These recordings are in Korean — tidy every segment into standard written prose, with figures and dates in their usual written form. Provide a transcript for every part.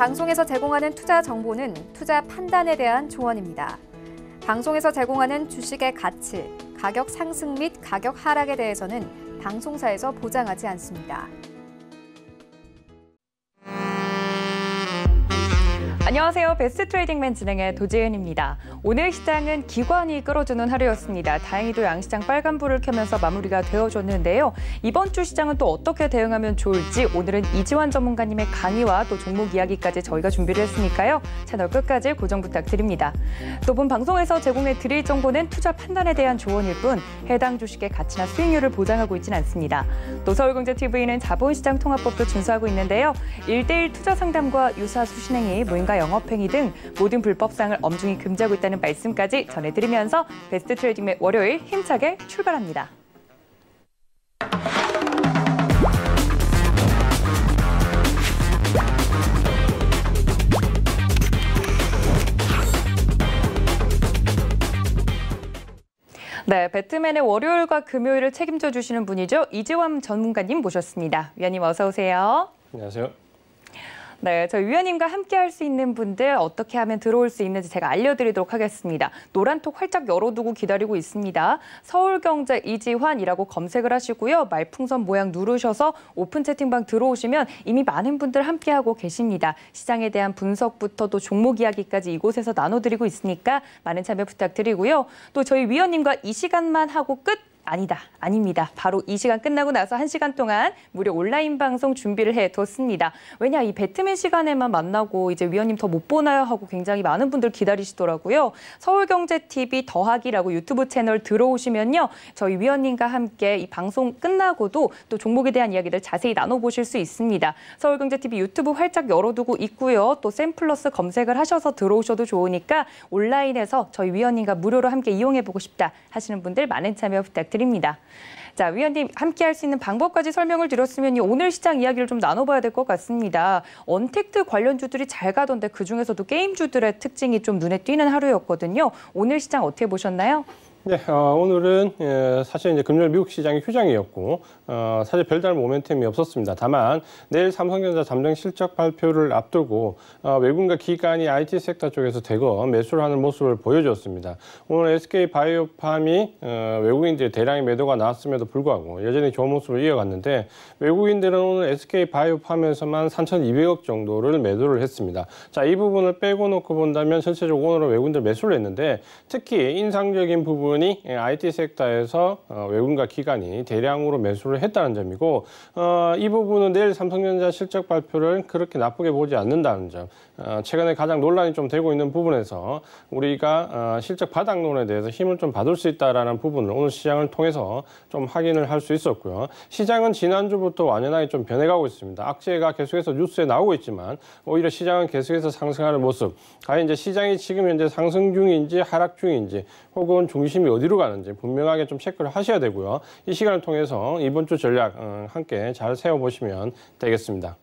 방송에서 제공하는 투자 정보는 투자 판단에 대한 조언입니다. 방송에서 제공하는 주식의 가치, 가격 상승 및 가격 하락에 대해서는 방송사에서 보장하지 않습니다. 안녕하세요. 베스트 트레이딩맨 진행의 도지은입니다. 오늘 시장은 기관이 끌어주는 하루였습니다. 다행히도 양시장 빨간불을 켜면서 마무리가 되어줬는데요. 이번 주 시장은 또 어떻게 대응하면 좋을지 오늘은 이지환 전문가님의 강의와 또 종목 이야기까지 저희가 준비를 했으니까요. 채널 끝까지 고정 부탁드립니다. 또 본 방송에서 제공해 드릴 정보는 투자 판단에 대한 조언일 뿐 해당 주식의 가치나 수익률을 보장하고 있지는 않습니다. 또 서울경제TV는 자본시장 통합법도 준수하고 있는데요. 1:1 투자 상담과 유사 수신행위, 무인가 영업행위 등 모든 불법상을 엄중히 금지하고 있다는 말씀까지 전해드리면서 베스트 트레이딩맨 월요일 힘차게 출발합니다. 네, 배트맨의 월요일과 금요일을 책임져 주시는 분이죠. 이지환 전문가님 모셨습니다. 위원님 어서 오세요. 안녕하세요. 네, 저희 위원님과 함께 할 수 있는 분들 어떻게 하면 들어올 수 있는지 제가 알려드리도록 하겠습니다. 노란톡 활짝 열어두고 기다리고 있습니다. 서울경제 이지환이라고 검색을 하시고요. 말풍선 모양 누르셔서 오픈 채팅방 들어오시면 이미 많은 분들 함께하고 계십니다. 시장에 대한 분석부터 또 종목 이야기까지 이곳에서 나눠드리고 있으니까 많은 참여 부탁드리고요. 또 저희 위원님과 이 시간만 하고 끝! 아닙니다. 바로 이 시간 끝나고 나서 1시간 동안 무료 온라인 방송 준비를 해뒀습니다. 왜냐, 이 배트맨 시간에만 만나고 이제 위원님 더 못 보나요? 하고 굉장히 많은 분들 기다리시더라고요. 서울경제TV 더하기라고 유튜브 채널 들어오시면요. 저희 위원님과 함께 이 방송 끝나고도 또 종목에 대한 이야기들 자세히 나눠보실 수 있습니다. 서울경제TV 유튜브 활짝 열어두고 있고요. 또 샘플러스 검색을 하셔서 들어오셔도 좋으니까 온라인에서 저희 위원님과 무료로 함께 이용해보고 싶다 하시는 분들 많은 참여 부탁드립니다. 자, 위원님 함께 할 수 있는 방법까지 설명을 드렸으면 오늘 시장 이야기를 좀 나눠봐야 될 것 같습니다. 언택트 관련주들이 잘 가던데 그중에서도 게임주들의 특징이 좀 눈에 띄는 하루였거든요. 오늘 시장 어떻게 보셨나요? 네, 오늘은 사실 이제 금요일 미국 시장이 휴장이었고 사실 별다른 모멘텀이 없었습니다. 다만 내일 삼성전자 잠정 실적 발표를 앞두고 외국인과 기관이 IT 섹터 쪽에서 대거 매수를 하는 모습을 보여줬습니다. 오늘 SK바이오팜이 외국인들의 대량의 매도가 나왔음에도 불구하고 여전히 좋은 모습을 이어갔는데 외국인들은 오늘 SK바이오팜에서만 3,200억 정도를 매도를 했습니다. 자, 이 부분을 빼고 놓고 본다면 전체적으로 오늘은 외국인들 매수를 했는데 특히 인상적인 부분이 IT 섹터에서 외국인과 기관이 대량으로 매수를 했다는 점이고 이 부분은 내일 삼성전자 실적 발표를 그렇게 나쁘게 보지 않는다는 점, 최근에 가장 논란이 좀 되고 있는 부분에서 우리가 실적 바닥론에 대해서 힘을 좀 받을 수 있다는 부분을 오늘 시장을 통해서 좀 확인을 할 수 있었고요. 시장은 지난주부터 완연하게 좀 변해가고 있습니다. 악재가 계속해서 뉴스에 나오고 있지만 오히려 시장은 계속해서 상승하는 모습, 과연 이제 시장이 지금 현재 상승 중인지 하락 중인지 혹은 중심이 어디로 가는지 분명하게 좀 체크를 하셔야 되고요. 이 시간을 통해서 이번 주 전략 함께 잘 세워보시면 되겠습니다.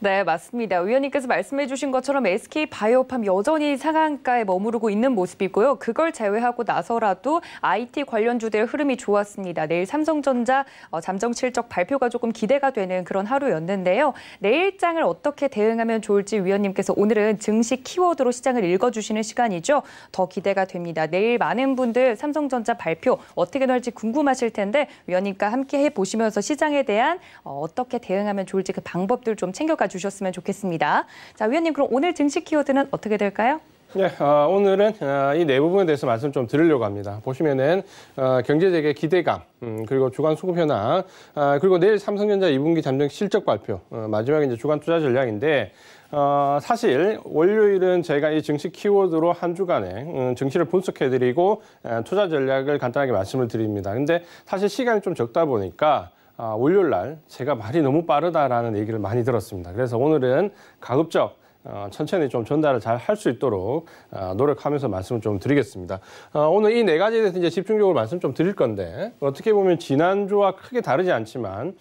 네, 맞습니다. 위원님께서 말씀해 주신 것처럼 SK바이오팜 여전히 상한가에 머무르고 있는 모습이고요. 그걸 제외하고 나서라도 IT 관련주들의 흐름이 좋았습니다. 내일 삼성전자 잠정 실적 발표가 조금 기대가 되는 그런 하루였는데요. 내일장을 어떻게 대응하면 좋을지 위원님께서 오늘은 증시 키워드로 시장을 읽어주시는 시간이죠. 더 기대가 됩니다. 내일 많은 분들 삼성전자 발표 어떻게 나올지 궁금하실 텐데 위원님과 함께 해보시면서 시장에 대한 어떻게 대응하면 좋을지 그 방법들 좀 챙겨가 주셨으면 좋겠습니다. 자, 위원님 그럼 오늘 증시 키워드는 어떻게 될까요? 네, 오늘은 이 네 부분에 대해서 말씀 좀 드리려고 합니다. 보시면은 경제적인 기대감, 그리고 주간 수급 현황, 그리고 내일 삼성전자 2분기 잠정 실적 발표, 마지막에 이제 주간 투자 전략인데 사실 월요일은 저희가 이 증시 키워드로 한 주간에 증시를 분석해드리고 투자 전략을 간단하게 말씀을 드립니다. 근데 사실 시간이 좀 적다 보니까 월요일 날 제가 말이 너무 빠르다라는 얘기를 많이 들었습니다. 그래서 오늘은 가급적 천천히 좀 전달을 잘 할 수 있도록 노력하면서 말씀을 좀 드리겠습니다. 오늘 이 네 가지에 대해서 이제 집중적으로 말씀 좀 드릴 건데 어떻게 보면 지난주와 크게 다르지 않지만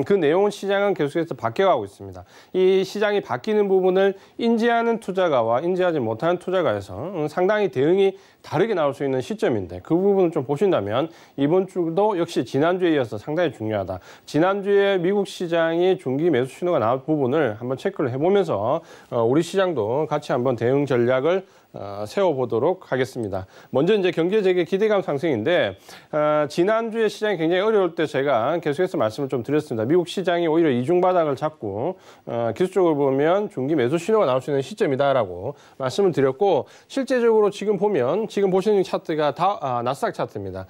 그 내용은 시장은 계속해서 바뀌어가고 있습니다. 이 시장이 바뀌는 부분을 인지하는 투자가와 인지하지 못하는 투자가에서 상당히 대응이 다르게 나올 수 있는 시점인데 그 부분을 좀 보신다면 이번 주도 역시 지난주에 이어서 상당히 중요하다. 지난주에 미국 시장이 중기 매수 신호가 나온 부분을 한번 체크를 해보면서 우리 시장도 같이 한번 대응 전략을 세워보도록 하겠습니다. 먼저 이제 경제 재개 기대감 상승인데 지난주에 시장이 굉장히 어려울 때 제가 계속해서 말씀을 좀 드렸습니다. 미국 시장이 오히려 이중 바닥을 잡고 기술적으로 보면 중기 매수 신호가 나올 수 있는 시점이다라고 말씀을 드렸고 실제적으로 지금 보면 지금 보시는 차트가 다 나스닥 차트입니다.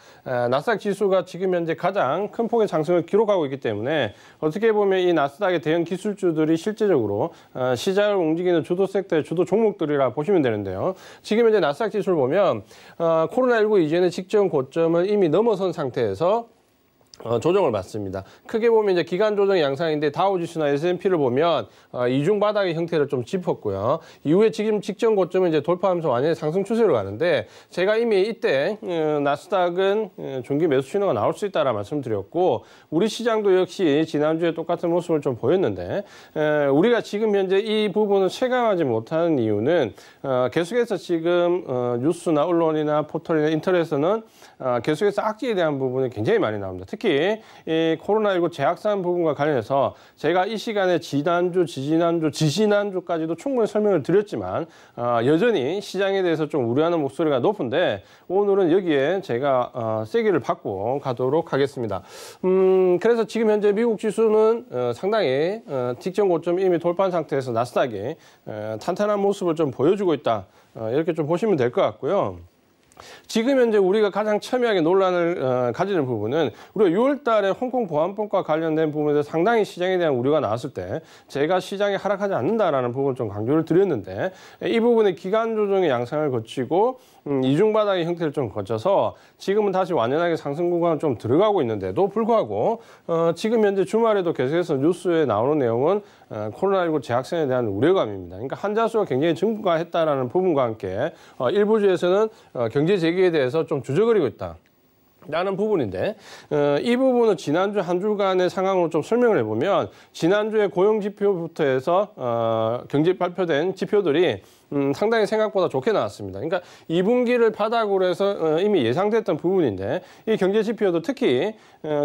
나스닥 지수가 지금 현재 가장 큰 폭의 상승을 기록하고 있기 때문에 어떻게 보면 이 나스닥의 대형 기술주들이 실제적으로 시장을 움직이는 주도 섹터의 주도 종목들이라 보시면 되는데요. 지금 현재 나스닥 지수를 보면 코로나19 이전의 직전 고점을 이미 넘어선 상태에서 조정을 받습니다. 크게 보면 이제 기간 조정 양상인데 다우지수나 S&P를 보면 이중 바닥의 형태를 좀 짚었고요. 이후에 지금 직전 고점을 이제 돌파하면서 완전히 상승 추세로 가는데 제가 이미 이때 나스닥은 중기 매수 신호가 나올 수 있다라 말씀드렸고 우리 시장도 역시 지난주에 똑같은 모습을 좀 보였는데 우리가 지금 현재 이 부분을 체감하지 못하는 이유는 계속해서 지금 뉴스나 언론이나 포털이나 인터넷에서는 계속해서 악재에 대한 부분이 굉장히 많이 나옵니다. 특히 이 코로나19 재확산 부분과 관련해서 제가 이 시간에 지난주, 지지난주까지도 충분히 설명을 드렸지만 여전히 시장에 대해서 좀 우려하는 목소리가 높은데 오늘은 여기에 제가 세기를 받고 가도록 하겠습니다. 그래서 지금 현재 미국 지수는 상당히 직전 고점 이미 돌파한 상태에서 나스닥이 탄탄한 모습을 좀 보여주고 있다. 이렇게 좀 보시면 될 것 같고요. 지금 현재 우리가 가장 첨예하게 논란을 가지는 부분은 우리가 6월 달에 홍콩 보안법과 관련된 부분에서 상당히 시장에 대한 우려가 나왔을 때 제가 시장이 하락하지 않는다라는 부분을 좀 강조를 드렸는데 이 부분의 기간 조정의 양상을 거치고 이중 바닥의 형태를 좀 거쳐서 지금은 다시 완연하게 상승 구간을 좀 들어가고 있는데도 불구하고 지금 현재 주말에도 계속해서 뉴스에 나오는 내용은 코로나19 재확산에 대한 우려감입니다. 그러니까 환자 수가 굉장히 증가했다라는 부분과 함께 일부 주에서는 경제 재개에 대해서 좀 주저거리고 있다. 라는 부분인데 이 부분은 지난주 한 주간의 상황으로 좀 설명을 해보면 지난주에 고용 지표부터 해서 경제 발표된 지표들이 상당히 생각보다 좋게 나왔습니다. 그러니까 2분기를 바닥으로 해서 이미 예상됐던 부분인데 이 경제 지표도 특히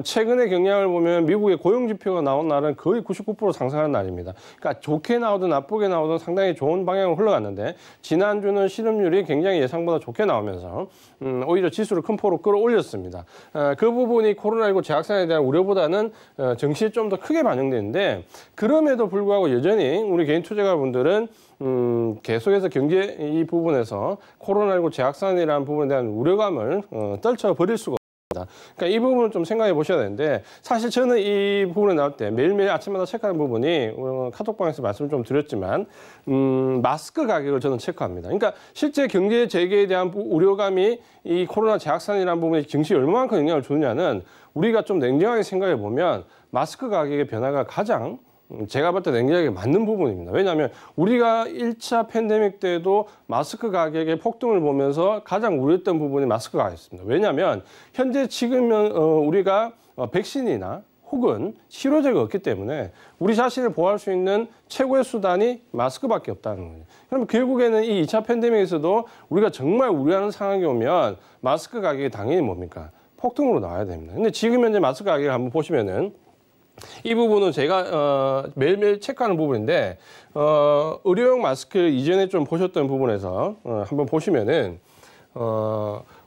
최근의 경향을 보면 미국의 고용 지표가 나온 날은 거의 99% 상승하는 날입니다. 그러니까 좋게 나오든 나쁘게 나오든 상당히 좋은 방향으로 흘러갔는데 지난주는 실업률이 굉장히 예상보다 좋게 나오면서 오히려 지수를 큰 폭으로 끌어올렸습니다. 그 부분이 코로나19 재확산에 대한 우려보다는 증시에 좀 더 크게 반영되는데 그럼에도 불구하고 여전히 우리 개인 투자가분들은 계속해서 경제 이 부분에서 코로나19 재확산이라는 부분에 대한 우려감을 떨쳐버릴 수가 없습니다. 그러니까 이 부분을 좀 생각해 보셔야 되는데 사실 저는 이 부분에 나올 때 매일매일 아침마다 체크하는 부분이 카톡방에서 말씀을 좀 드렸지만 마스크 가격을 저는 체크합니다. 그러니까 실제 경제 재개에 대한 우려감이 이 코로나 재확산이라는 부분에 증시에 얼마만큼 영향을 주느냐는 우리가 좀 냉정하게 생각해 보면 마스크 가격의 변화가 가장 제가 볼 때 냉정하게 맞는 부분입니다. 왜냐하면 우리가 1차 팬데믹 때도 마스크 가격의 폭등을 보면서 가장 우려했던 부분이 마스크 가격이었습니다. 왜냐하면 현재 지금 우리가 백신이나 혹은 치료제가 없기 때문에 우리 자신을 보호할 수 있는 최고의 수단이 마스크밖에 없다는 거예요. 그럼 결국에는 이 2차 팬데믹에서도 우리가 정말 우려하는 상황이 오면 마스크 가격이 당연히 뭡니까? 폭등으로 나와야 됩니다. 근데 지금 현재 마스크 가격을 한번 보시면은 이 부분은 제가 매일매일 체크하는 부분인데 의료용 마스크 이전에 좀 보셨던 부분에서 한번 보시면은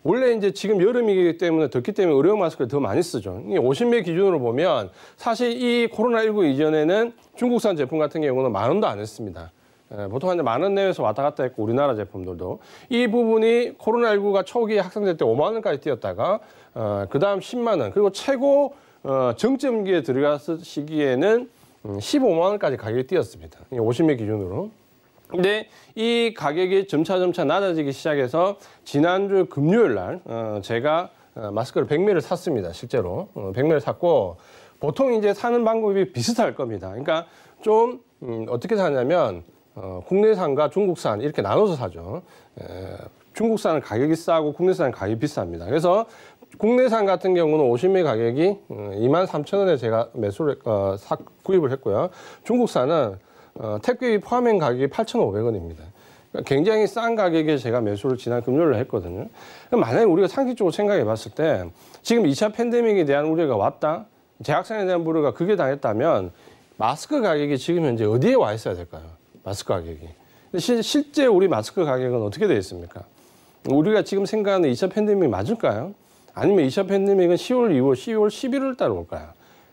원래 이제 지금 여름이기 때문에 덥기 때문에 의료용 마스크를 더 많이 쓰죠. 50매 기준으로 보면 사실 이 코로나19 이전에는 중국산 제품 같은 경우는 10,000원도 안 했습니다. 보통 한 10,000원 내외에서 왔다 갔다 했고 우리나라 제품들도 이 부분이 코로나19가 초기에 확산될 때 5만 원까지 뛰었다가 그 다음 10만 원 그리고 최고 정점기에 들어갔을 시기에는 15만 원까지 가격이 뛰었습니다. 50매 기준으로. 근데 이 가격이 점차 낮아지기 시작해서 지난주 금요일 날 제가 마스크를 100매를 샀습니다. 실제로 100매를 샀고 보통 이제 사는 방법이 비슷할 겁니다. 그러니까 좀 어떻게 사냐면 국내산과 중국산 이렇게 나눠서 사죠. 중국산은 가격이 싸고 국내산은 가격이 비쌉니다. 그래서 국내산 같은 경우는 50매 가격이 23,000원에 제가 매수를 구입을 했고요. 중국산은 택배비 포함한 가격이 8,500원입니다. 굉장히 싼 가격에 제가 매수를 지난 금요일에 했거든요. 만약에 우리가 상식적으로 생각해 봤을 때 지금 2차 팬데믹에 대한 우려가 왔다. 재확산에 대한 우려가 극에 달했다면 마스크 가격이 지금 현재 어디에 와 있어야 될까요? 마스크 가격이. 실제 우리 마스크 가격은 어떻게 되어 있습니까? 우리가 지금 생각하는 2차 팬데믹이 맞을까요? 아니면 2차 팬데믹은 10월, 2월, 10월, 11월 달에 올까요?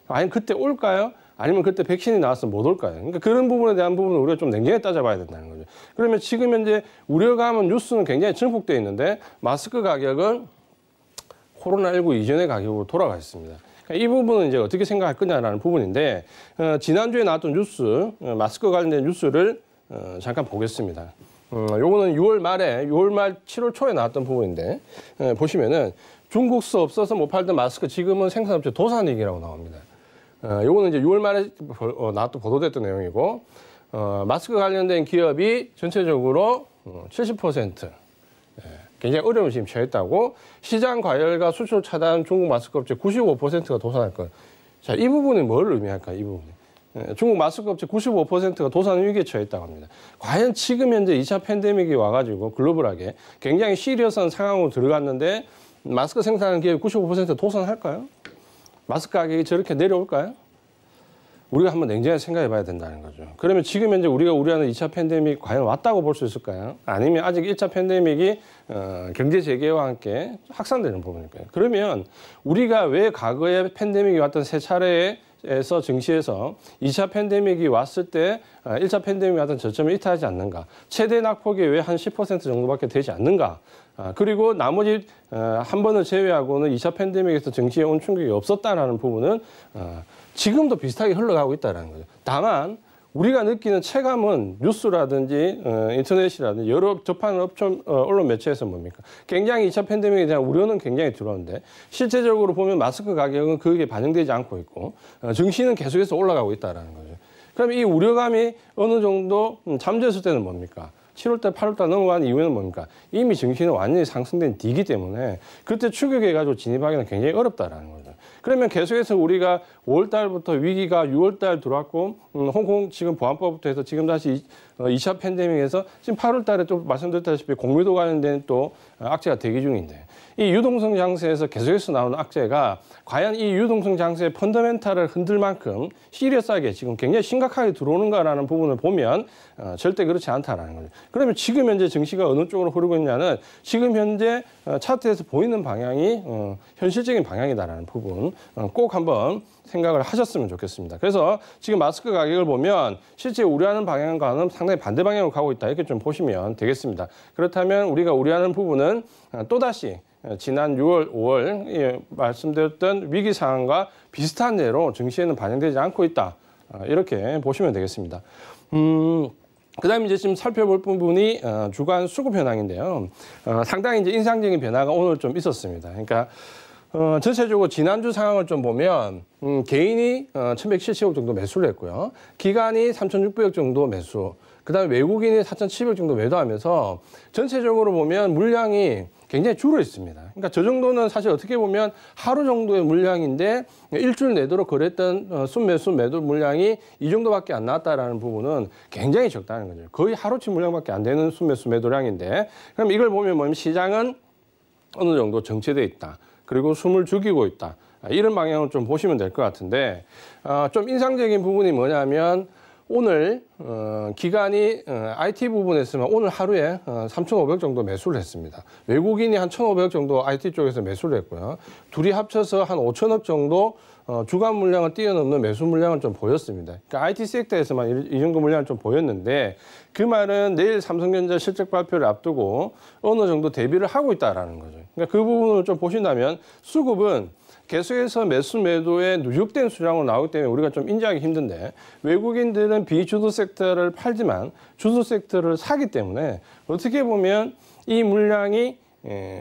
아니면 그때 올까요? 아니면 그때 백신이 나와서 못 올까요? 그러니까 그런 부분에 대한 부분은 우리가 좀 냉정히 따져봐야 된다는 거죠. 그러면 지금 현재 우려감은 뉴스는 굉장히 증폭되어 있는데 마스크 가격은 코로나19 이전의 가격으로 돌아가 있습니다. 그러니까 이 부분은 이제 어떻게 생각할 거냐라는 부분인데 지난주에 나왔던 뉴스, 마스크 관련된 뉴스를 잠깐 보겠습니다. 요거는 6월 말에, 6월 말 7월 초에 나왔던 부분인데 보시면은 중국서 없어서 못 팔던 마스크 지금은 생산업체 도산이익이라고 나옵니다. 요거는 이제 6월 말에 나왔던 보도됐던 내용이고 마스크 관련된 기업이 전체적으로 70% 굉장히 어려움을 지금 처했다고 시장 과열과 수출 차단 중국 마스크 업체 95%가 도산할 것. 자, 이 부분이 뭘 의미할까요? 이 부분이. 중국 마스크 업체 95%가 도산 위기에 처했다고 합니다. 과연 지금 현재 2차 팬데믹이 와가지고 글로벌하게 굉장히 시리어스한 상황으로 들어갔는데 마스크 생산하는 기업이 95% 도산할까요? 마스크 가격이 저렇게 내려올까요? 우리가 한번 냉정하게 생각해 봐야 된다는 거죠. 그러면 지금 현재 우리가 우려하는 2차 팬데믹 과연 왔다고 볼 수 있을까요? 아니면 아직 1차 팬데믹이 경제 재개와 함께 확산되는 부분일까요? 그러면 우리가 왜 과거에 팬데믹이 왔던 세 차례에서 증시에서 2차 팬데믹이 왔을 때 1차 팬데믹이 왔던 저점을 이탈하지 않는가? 최대 낙폭이 왜 한 10% 정도밖에 되지 않는가? 그리고 나머지 한 번을 제외하고는 2차 팬데믹에서 증시에 온 충격이 없었다라는 부분은 지금도 비슷하게 흘러가고 있다는 거죠. 다만 우리가 느끼는 체감은 뉴스라든지 인터넷이라든지 여러 접하는 언론 매체에서 뭡니까? 굉장히 2차 팬데믹에 대한 우려는 굉장히 들어오는데 실제적으로 보면 마스크 가격은 거기에 반영되지 않고 있고 증시는 계속해서 올라가고 있다는 거죠. 그럼 이 우려감이 어느 정도 잠재웠을 때는 뭡니까? 7월달, 8월달 넘어간 이후에는 뭡니까? 이미 증시는 완전히 상승된 뒤이기 때문에 그때 추격해가지고 진입하기는 굉장히 어렵다라는 거죠. 그러면 계속해서 우리가 5월달부터 위기가 6월달 들어왔고 홍콩 지금 보안법부터 해서 지금 다시 2차 팬데믹에서 지금 8월달에 또 말씀드렸다시피 공매도 관련된 또 악재가 대기 중인데 이 유동성 장세에서 계속해서 나오는 악재가 과연 이 유동성 장세의 펀더멘탈을 흔들 만큼 시리어스하게 지금 굉장히 심각하게 들어오는가라는 부분을 보면 절대 그렇지 않다라는 거죠. 그러면 지금 현재 증시가 어느 쪽으로 흐르고 있냐는 지금 현재 차트에서 보이는 방향이 현실적인 방향이다라는 부분 꼭 한번 생각을 하셨으면 좋겠습니다. 그래서 지금 마스크 가격을 보면 실제 우려하는 방향과는 상당히 반대 방향으로 가고 있다 이렇게 좀 보시면 되겠습니다. 그렇다면 우리가 우려하는 부분은 또다시 지난 6월, 5월 말씀드렸던 위기 상황과 비슷한 예로 증시에는 반영되지 않고 있다. 이렇게 보시면 되겠습니다. 그다음에 이제 지금 살펴볼 부분이 주간 수급 현황인데요. 상당히 이제 인상적인 변화가 오늘 좀 있었습니다. 그러니까 전체적으로 지난주 상황을 좀 보면 개인이 1,170억 정도 매수를 했고요. 기관이 3,600억 정도 매수. 그다음에 외국인이 4,700억 정도 매도하면서 전체적으로 보면 물량이 굉장히 줄어 있습니다. 그러니까 저 정도는 사실 어떻게 보면 하루 정도의 물량인데 일주일 내도록 거래했던 순매수 매도 물량이 이 정도밖에 안 나왔다라는 부분은 굉장히 적다는 거죠. 거의 하루치 물량밖에 안 되는 순매수 매도량인데 그럼 이걸 보면 뭐냐면 시장은 어느 정도 정체되어 있다. 그리고 숨을 죽이고 있다. 이런 방향을 좀 보시면 될 것 같은데 좀 인상적인 부분이 뭐냐면 오늘 기관이 IT 부분에서만 오늘 하루에 3,500 정도 매수를 했습니다. 외국인이 한 1,500 정도 IT 쪽에서 매수를 했고요. 둘이 합쳐서 한 5천억 정도 주간 물량을 뛰어넘는 매수 물량을 좀 보였습니다. 그러니까 IT 섹터에서만 이 정도 물량을 좀 보였는데 그 말은 내일 삼성전자 실적 발표를 앞두고 어느 정도 대비를 하고 있다라는 거죠. 그러니까 그 부분을 좀 보신다면 수급은 계속해서 매수 매도에 누적된 수량으로 나오기 때문에 우리가 좀 인지하기 힘든데 외국인들은 비주도 섹터를 팔지만 주도 섹터를 사기 때문에 어떻게 보면 이 물량이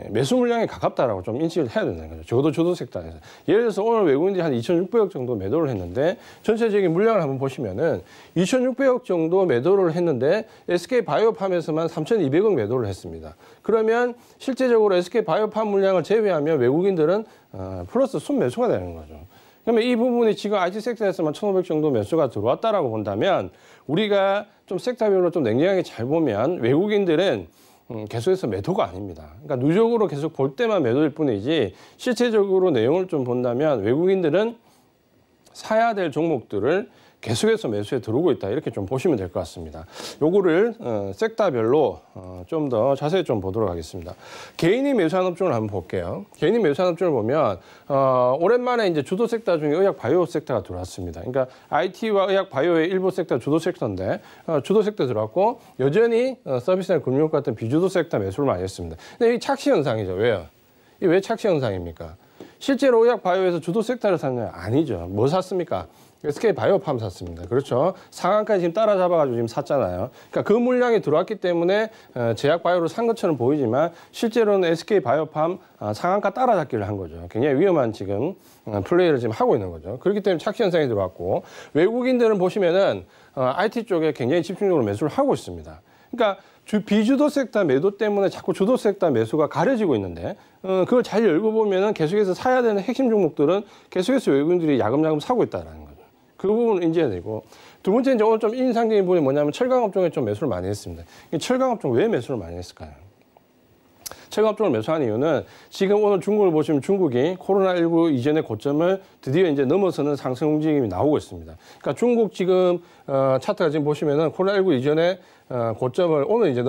매수 물량에 가깝다라고 좀 인식을 해야 된다는 거죠. 적어도 주도 섹터에서. 예를 들어서 오늘 외국인들이 한 2,600억 정도 매도를 했는데 전체적인 물량을 한번 보시면은 2,600억 정도 매도를 했는데 SK 바이오팜에서만 3,200억 매도를 했습니다. 그러면 실제적으로 SK 바이오팜 물량을 제외하면 외국인들은 플러스 순매수가 되는 거죠. 그러면 이 부분이 지금 IT 섹터에서만 1,500 정도 매수가 들어왔다라고 본다면 우리가 좀 섹터별로 좀 냉정하게 잘 보면 외국인들은 계속해서 매도가 아닙니다. 그러니까 누적으로 계속 볼 때만 매도일 뿐이지 실체적으로 내용을 좀 본다면 외국인들은 사야 될 종목들을 계속해서 매수에 들어오고 있다. 이렇게 좀 보시면 될 것 같습니다. 요거를 섹터별로 좀 더 자세히 좀 보도록 하겠습니다. 개인이 매수한 업종을 한번 볼게요. 개인이 매수한 업종을 보면 오랜만에 이제 주도 섹터 중에 의학 바이오 섹터가 들어왔습니다. 그러니까 IT와 의학 바이오의 일부 섹터 주도 섹터인데 주도 섹터 들어왔고 여전히 서비스나 금융 같은 비주도 섹터 매수를 많이 했습니다. 근데 이 착시 현상이죠. 왜요? 이 왜 착시 현상입니까? 실제로 의학 바이오에서 주도 섹터를 샀나요? 아니죠. 뭐 샀습니까? SK 바이오팜 샀습니다. 그렇죠. 상한까지 지금 따라잡아가지고 지금 샀잖아요. 그러니까 그 물량이 들어왔기 때문에 제약 바이오를 산 것처럼 보이지만 실제로는 SK 바이오팜 상한가 따라잡기를 한 거죠. 굉장히 위험한 지금 플레이를 지금 하고 있는 거죠. 그렇기 때문에 착시 현상이 들어왔고 외국인들은 보시면은 IT 쪽에 굉장히 집중적으로 매수를 하고 있습니다. 그러니까 비주도 섹터 매도 때문에 자꾸 주도 섹터 매수가 가려지고 있는데 그걸 잘 열고 보면은 계속해서 사야 되는 핵심 종목들은 계속해서 외국인들이 야금야금 사고 있다는 거죠. 그 부분을 인지해야 되고 두 번째 이제 오늘 좀 인상적인 부분이 뭐냐면 철강 업종에 좀 매수를 많이 했습니다. 철강 업종 왜 매수를 많이 했을까요? 철강 업종을 매수한 이유는 지금 오늘 중국을 보시면 중국이 코로나19 이전의 고점을 드디어 이제 넘어서는 상승 움직임이 나오고 있습니다. 그러니까 중국 지금 차트가 지금 보시면은 코로나19 이전에 고점을 오늘 이제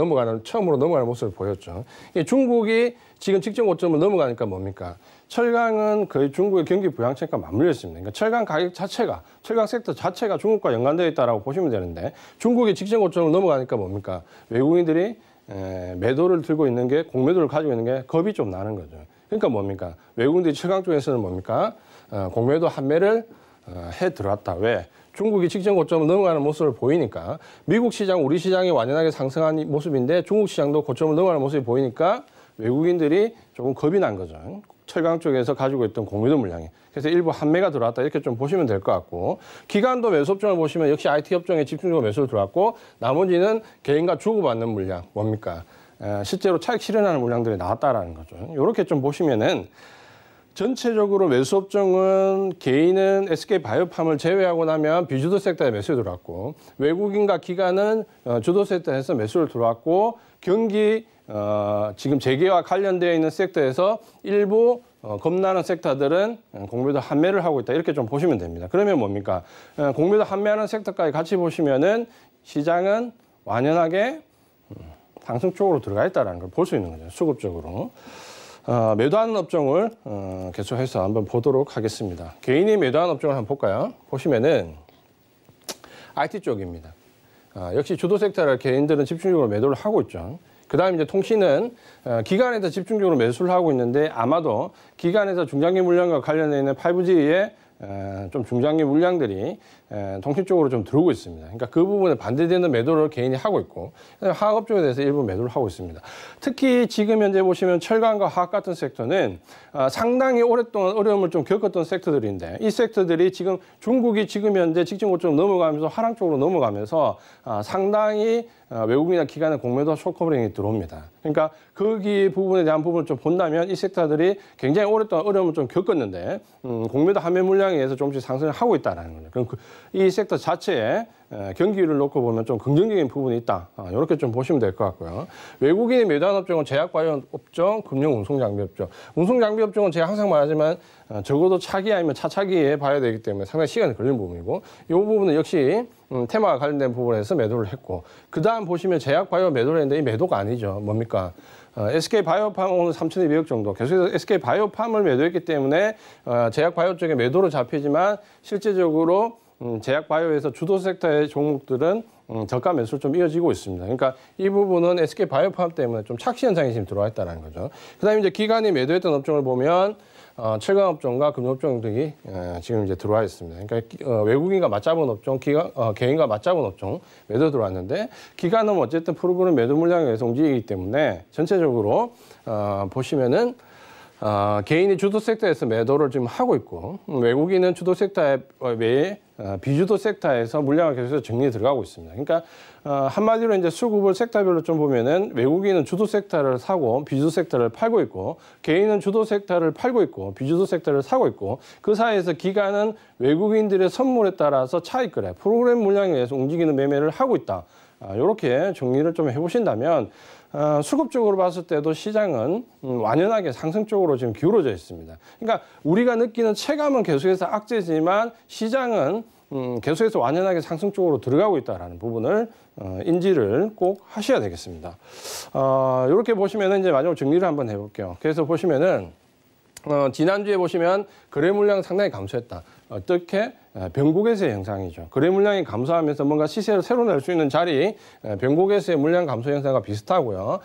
처음으로 넘어가는 모습을 보였죠. 중국이 지금 직전 고점을 넘어가니까 뭡니까? 철강은 거의 중국의 경기 부양책과 맞물려 있습니다. 그러니까 철강 가격 자체가, 철강 섹터 자체가 중국과 연관되어 있다고 보시면 되는데 중국이 직전 고점을 넘어가니까 뭡니까? 외국인들이 매도를 들고 있는 게, 공매도를 가지고 있는 게 겁이 좀 나는 거죠. 그러니까 뭡니까? 외국인들이 철강 쪽에서는 뭡니까? 공매도 한매를 해 들어왔다. 왜? 중국이 직전 고점을 넘어가는 모습을 보이니까 미국 시장, 우리 시장이 완연하게 상승한 모습인데 중국 시장도 고점을 넘어가는 모습이 보이니까 외국인들이 조금 겁이 난 거죠. 철강 쪽에서 가지고 있던 공매도 물량이. 그래서 일부 한매가 들어왔다. 이렇게 좀 보시면 될 것 같고 기관도 매수 업종을 보시면 역시 IT 업종에 집중적으로 매수를 들어왔고 나머지는 개인과 주고받는 물량. 뭡니까? 실제로 차익 실현하는 물량들이 나왔다라는 거죠. 이렇게 좀 보시면은 전체적으로 매수 업종은 개인은 SK 바이오팜을 제외하고 나면 비주도 섹터에 매수에 들어왔고 외국인과 기관은 주도 섹터에서 매수를 들어왔고 경기 지금 재개와 관련되어 있는 섹터에서 일부 겁나는 섹터들은 공매도 한매를 하고 있다. 이렇게 좀 보시면 됩니다. 그러면 뭡니까? 공매도 한매하는 섹터까지 같이 보시면은 시장은 완연하게 상승 쪽으로 들어가 있다는 걸 볼 수 있는 거죠. 수급적으로. 매도하는 업종을 계속해서 한번 보도록 하겠습니다. 개인이 매도하는 업종을 한번 볼까요? 보시면은 IT 쪽입니다. 역시 주도 섹터를 개인들은 집중적으로 매도를 하고 있죠. 그 다음에 이제 통신은 기관에서 집중적으로 매수를 하고 있는데 아마도 기관에서 중장기 물량과 관련되어 있는 5G의 좀 중장기 물량들이 통신 쪽으로 좀 들어오고 있습니다. 그러니까 그 부분에 반대되는 매도를 개인이 하고 있고 화학 쪽에 대해서 일부 매도를 하고 있습니다. 특히 지금 현재 보시면 철강과 화학 같은 섹터는 상당히 오랫동안 어려움을 좀 겪었던 섹터들인데 이 섹터들이 지금 중국이 지금 현재 직전 고점 넘어가면서 하락 쪽으로 넘어가면서 상당히 외국인이나 기관의 공매도 숏커버링이 들어옵니다. 그러니까 거기 부분에 대한 부분을 좀 본다면 이 섹터들이 굉장히 오랫동안 어려움을 좀 겪었는데 공매도 한매 물량에 의해서 조금씩 상승을 하고 있다는 거죠. 그럼 이 섹터 자체에 경기를 놓고 보면 좀 긍정적인 부분이 있다. 이렇게 좀 보시면 될 것 같고요. 외국인이 매도한 업종은 제약바이오 업종, 금융 운송장비 업종. 운송장비 업종은 제가 항상 말하지만 적어도 차기 아니면 차차기에 봐야 되기 때문에 상당히 시간이 걸리는 부분이고 이 부분은 역시 테마와 관련된 부분에서 매도를 했고 그 다음 보시면 제약바이오 매도를 했는데 이 매도가 아니죠. 뭡니까? SK 바이오팜 오늘 3,200억 정도. 계속해서 SK 바이오팜을 매도했기 때문에 제약 바이오 쪽에 매도로 잡히지만 실제적으로 제약 바이오에서 주도 섹터의 종목들은 저가 매수를 좀 이어지고 있습니다. 그러니까 이 부분은 SK 바이오팜 때문에 좀 착시 현상이 지금 들어와 있다는 거죠. 그다음에 이제 기관이 매도했던 업종을 보면 철강 업종과 금융 업종 등이 지금 이제 들어와 있습니다. 그러니까 외국인과 맞잡은 업종, 개인과 맞잡은 업종 매도 들어왔는데 기관은 어쨌든 프로그램 매도 물량에 의해서 움직이기 때문에 전체적으로 보시면은 개인이 주도 섹터에서 매도를 지금 하고 있고 외국인은 주도 섹터에 비주도 섹터에서 물량을 계속해서 정리에 들어가고 있습니다. 그러니까 한마디로 이제 수급을 섹터별로 좀 보면은 외국인은 주도 섹터를 사고 비주도 섹터를 팔고 있고 개인은 주도 섹터를 팔고 있고 비주도 섹터를 사고 있고 그 사이에서 기관은 외국인들의 선물에 따라서 차익거래, 프로그램 물량에 의해서 움직이는 매매를 하고 있다. 이렇게 정리를 좀 해보신다면 수급적으로 봤을 때도 시장은 완연하게 상승 쪽으로 지금 기울어져 있습니다. 그러니까 우리가 느끼는 체감은 계속해서 악재지만 시장은 계속해서 완연하게 상승 쪽으로 들어가고 있다는 부분을 인지를 꼭 하셔야 되겠습니다. 이렇게 보시면은 이제 마지막으로 정리를 한번 해볼게요. 그래서 보시면은 지난주에 보시면 거래 물량 상당히 감소했다. 어떻게? 변곡에서의 현상이죠. 거래 물량이 감소하면서 뭔가 시세를 새로 낼 수 있는 자리, 변곡에서의 물량 감소 현상과 비슷하고요.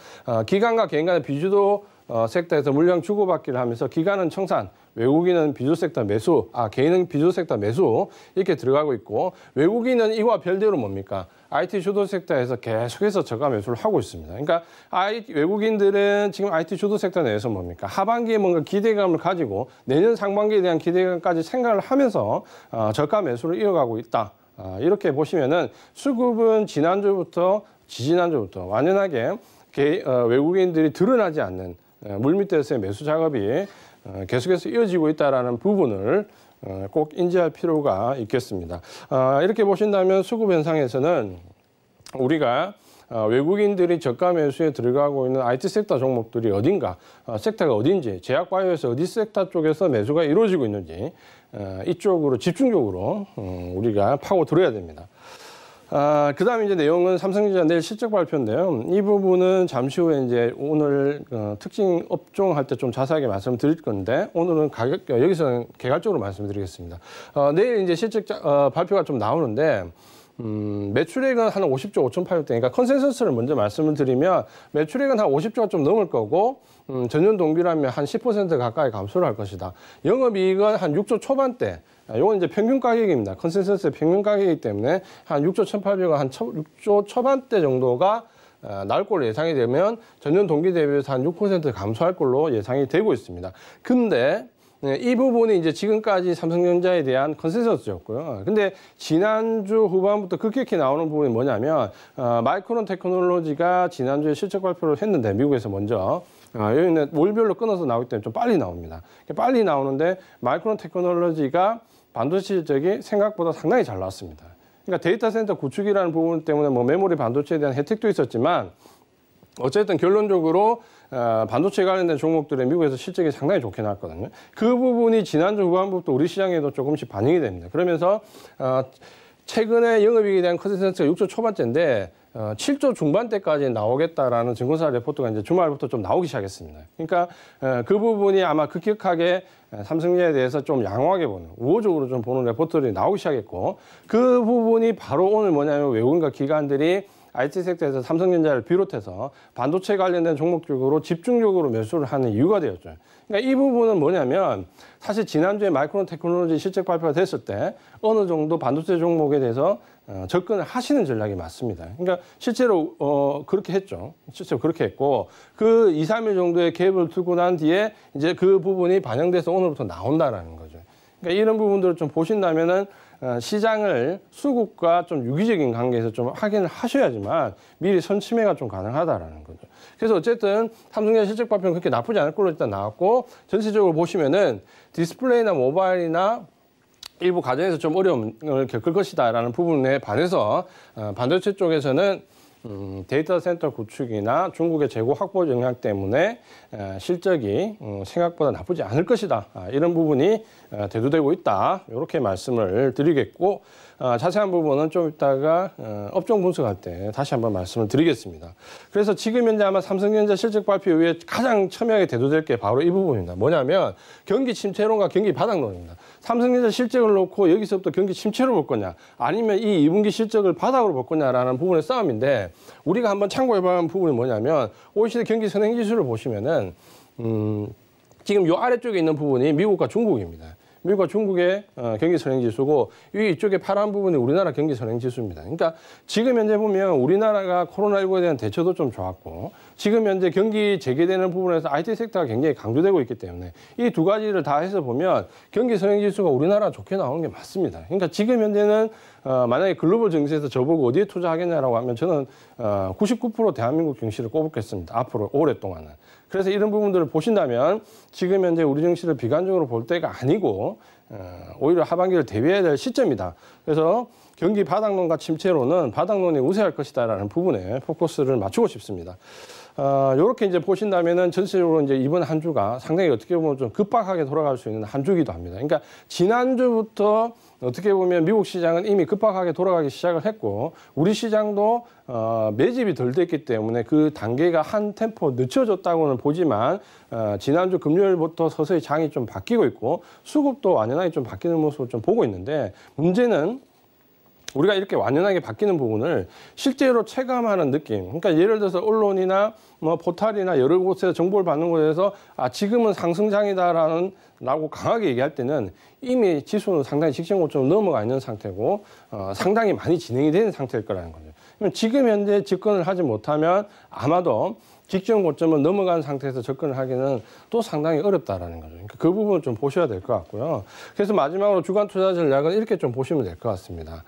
기관과 개인 간의 비주도 섹터에서 물량 주고받기를 하면서 기관은 청산, 외국인은 비주도 sek터 매수, 개인은 비주도 섹터 매수 이렇게 들어가고 있고 외국인은 이와 별개로 뭡니까? IT 주도 섹터에서 계속해서 저가 매수를 하고 있습니다. 그러니까 외국인들은 지금 IT 주도 섹터 내에서 뭡니까? 하반기에 뭔가 기대감을 가지고 내년 상반기에 대한 기대감까지 생각을 하면서 저가 매수를 이어가고 있다. 이렇게 보시면은 수급은 지난주부터 지지난주부터 완연하게 외국인들이 드러나지 않는 물밑에서의 매수 작업이 계속해서 이어지고 있다는 부분을 꼭 인지할 필요가 있겠습니다. 이렇게 보신다면 수급 현상에서는 우리가 외국인들이 저가 매수에 들어가고 있는 IT 섹터 종목들이 어딘가, 섹터가 어딘지, 제약바이오에서 어디 섹터 쪽에서 매수가 이루어지고 있는지 이쪽으로 집중적으로 우리가 파고 들어야 됩니다. 그 다음에 이제 내용은 삼성전자 내일 실적 발표인데요. 이 부분은 잠시 후에 이제 오늘 특징 업종 할 때 좀 자세하게 말씀드릴 건데 오늘은 여기서는 개괄적으로 말씀드리겠습니다. 내일 이제 실적 발표가 좀 나오는데 매출액은 한 50조 5,800대. 그러니까 컨센서스를 먼저 말씀을 드리면 매출액은 한 50조가 좀 넘을 거고 전년 동기라면 한 10% 가까이 감소를 할 것이다. 영업이익은 한 6조 초반대. 이건 이제 평균 가격입니다. 컨센서스의 평균 가격이기 때문에 한 6조 1,800원, 한 6조 초반대 정도가 나올 걸로 예상이 되면 전년 동기 대비해서 한 6% 감소할 걸로 예상이 되고 있습니다. 근데 이 부분이 이제 지금까지 삼성전자에 대한 컨센서스였고요. 근데 지난주 후반부터 급격히 나오는 부분이 뭐냐면 마이크론 테크놀로지가 지난주에 실적 발표를 했는데 미국에서 먼저 여기는 월별로 끊어서 나오기 때문에 좀 빨리 나옵니다. 빨리 나오는데 마이크론 테크놀로지가 반도체 실적이 생각보다 상당히 잘 나왔습니다. 그러니까 데이터 센터 구축이라는 부분 때문에 뭐 메모리 반도체에 대한 혜택도 있었지만 어쨌든 결론적으로 반도체 관련된 종목들의 미국에서 실적이 상당히 좋게 나왔거든요. 그 부분이 지난주 후반부터 우리 시장에도 조금씩 반영이 됩니다. 그러면서 최근에 영업이익에 대한 컨센서스가 6조 초반대인데 7조 중반대까지 나오겠다라는 증권사 레포트가 이제 주말부터 좀 나오기 시작했습니다. 그러니까 그 부분이 아마 급격하게 삼성전자에 대해서 좀 양호하게 보는, 우호적으로 좀 보는 레포트들이 나오기 시작했고 그 부분이 바로 오늘 뭐냐면 외국인과 기관들이 IT 섹터에서 삼성전자를 비롯해서 반도체 관련된 종목 쪽으로 집중적으로 매수를 하는 이유가 되었죠. 그러니까 이 부분은 뭐냐면 사실 지난주에 마이크론 테크놀로지 실적 발표가 됐을 때 어느 정도 반도체 종목에 대해서 접근을 하시는 전략이 맞습니다. 그러니까 실제로 그렇게 했죠. 실제로 그렇게 했고 그 2, 3일 정도의 갭을 두고 난 뒤에 이제 그 부분이 반영돼서 오늘부터 나온다라는 거죠. 그러니까 이런 부분들을 좀 보신다면은 시장을 수급과 좀 유기적인 관계에서 좀 확인을 하셔야지만 미리 선침해가 좀 가능하다라는 거죠. 그래서 어쨌든 삼성전자 실적 발표는 그렇게 나쁘지 않을 걸로 일단 나왔고 전체적으로 보시면은 디스플레이나 모바일이나 일부 가정에서 좀 어려움을 겪을 것이다라는 부분에 반해서 반도체 쪽에서는 데이터 센터 구축이나 중국의 재고 확보 영향 때문에 실적이 생각보다 나쁘지 않을 것이다. 이런 부분이 대두되고 있다. 이렇게 말씀을 드리겠고 자세한 부분은 좀 이따가 업종 분석할 때 다시 한번 말씀을 드리겠습니다. 그래서 지금 현재 아마 삼성전자 실적 발표 이후에 가장 첨예하게 대두될 게 바로 이 부분입니다. 뭐냐면 경기 침체론과 경기 바닥론입니다. 삼성전자 실적을 놓고 여기서부터 경기 침체로 볼 거냐 아니면 이 2분기 실적을 바닥으로 볼 거냐라는 부분의 싸움인데 우리가 한번 참고해봐야 하는 부분이 뭐냐면 OECD 경기 선행지수를 보시면은 지금 요 아래쪽에 있는 부분이 미국과 중국입니다. 미국과 중국의 경기 선행 지수고 이쪽에 파란 부분이 우리나라 경기 선행 지수입니다. 그러니까 지금 현재 보면 우리나라가 코로나19에 대한 대처도 좀 좋았고 지금 현재 경기 재개되는 부분에서 IT 섹터가 굉장히 강조되고 있기 때문에 이 두 가지를 다 해서 보면 경기 선행 지수가 우리나라 좋게 나오는 게 맞습니다. 그러니까 지금 현재는 만약에 글로벌 증시에서 저보고 어디에 투자하겠냐라고 하면 저는 99% 대한민국 증시를 꼽겠습니다. 앞으로 오랫동안은. 그래서 이런 부분들을 보신다면 지금 현재 우리 증시를 비관적으로 볼 때가 아니고 오히려 하반기를 대비해야 될 시점이다. 그래서 경기 바닥론과 침체로는 바닥론이 우세할 것이다라는 부분에 포커스를 맞추고 싶습니다. 이렇게 이제 보신다면은 전체적으로 이제 이번 한 주가 상당히 어떻게 보면 좀 급박하게 돌아갈 수 있는 한 주기도 합니다. 그러니까 지난주부터 어떻게 보면 미국 시장은 이미 급박하게 돌아가기 시작을 했고 우리 시장도 매집이 덜 됐기 때문에 그 단계가 한 템포 늦춰졌다고는 보지만 지난주 금요일부터 서서히 장이 좀 바뀌고 있고 수급도 완연하게 좀 바뀌는 모습을 좀 보고 있는데 문제는 우리가 이렇게 완연하게 바뀌는 부분을 실제로 체감하는 느낌. 그러니까 예를 들어서 언론이나 뭐 포탈이나 여러 곳에서 정보를 받는 곳에서 지금은 상승장이다라고 강하게 얘기할 때는 이미 지수는 상당히 직전 고점을 넘어가 있는 상태고 상당히 많이 진행이 되는 상태일 거라는 거죠. 그러면 지금 현재 접근을 하지 못하면 아마도 직전 고점을 넘어간 상태에서 접근을 하기는 또 상당히 어렵다라는 거죠. 그러니까 그 부분을 좀 보셔야 될 것 같고요. 그래서 마지막으로 주간 투자 전략은 이렇게 좀 보시면 될 것 같습니다.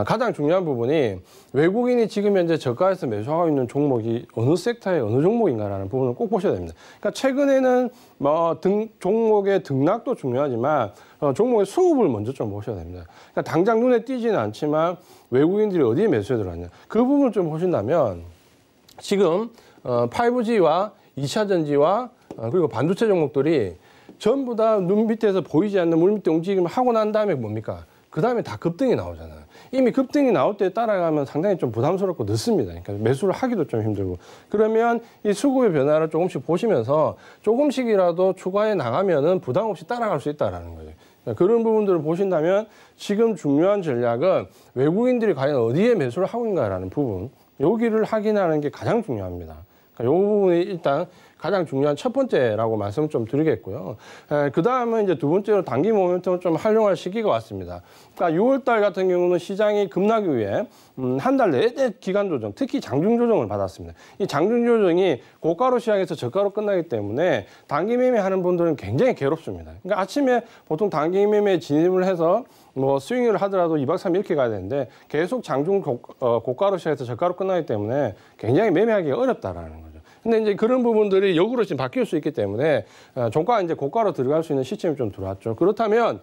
가장 중요한 부분이 외국인이 지금 현재 저가에서 매수하고 있는 종목이 어느 섹터의 어느 종목인가라는 부분을 꼭 보셔야 됩니다. 그러니까 최근에는 뭐 종목의 등락도 중요하지만 종목의 수급을 먼저 좀 보셔야 됩니다. 그러니까 당장 눈에 띄지는 않지만 외국인들이 어디에 매수해 들어왔냐. 그 부분을 좀 보신다면 지금 5G와 2차 전지와 그리고 반도체 종목들이 전부 다 눈 밑에서 보이지 않는 물 밑에 움직임을 하고 난 다음에 뭡니까? 그 다음에 다 급등이 나오잖아요. 이미 급등이 나올 때 따라가면 상당히 좀 부담스럽고 늦습니다. 그러니까 매수를 하기도 좀 힘들고. 그러면 이 수급의 변화를 조금씩 보시면서 조금씩이라도 추가해 나가면은 부담 없이 따라갈 수 있다라는 거죠. 그러니까 그런 부분들을 보신다면 지금 중요한 전략은 외국인들이 과연 어디에 매수를 하고 있는가라는 부분, 여기를 확인하는 게 가장 중요합니다. 이 부분이 일단 가장 중요한 첫 번째라고 말씀을 좀 드리겠고요. 그 다음은 이제 두 번째로 단기 모멘텀을 좀 활용할 시기가 왔습니다. 그러니까 6월달 같은 경우는 시장이 급락이 위해 한 달 내내 기간 조정, 특히 장중 조정을 받았습니다. 이 장중 조정이 고가로 시작해서 저가로 끝나기 때문에 단기 매매하는 분들은 굉장히 괴롭습니다. 그러니까 아침에 보통 단기 매매에 진입을 해서 뭐 스윙을 하더라도 2박 3일 이렇게 가야 되는데 계속 장중 고가로 시작해서 저가로 끝나기 때문에 굉장히 매매하기가 어렵다라는 거죠. 근데 이제 그런 부분들이 역으로 지금 바뀔 수 있기 때문에 종가가 이제 고가로 들어갈 수 있는 시점이 좀 들어왔죠. 그렇다면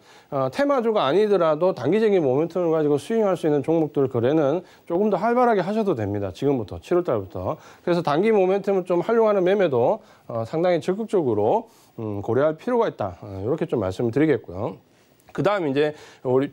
테마주가 아니더라도 단기적인 모멘텀을 가지고 스윙할 수 있는 종목들 거래는 조금 더 활발하게 하셔도 됩니다. 지금부터 7월 달부터. 그래서 단기 모멘텀을 좀 활용하는 매매도 상당히 적극적으로 고려할 필요가 있다. 이렇게 좀 말씀을 드리겠고요. 그 다음에 이제 우리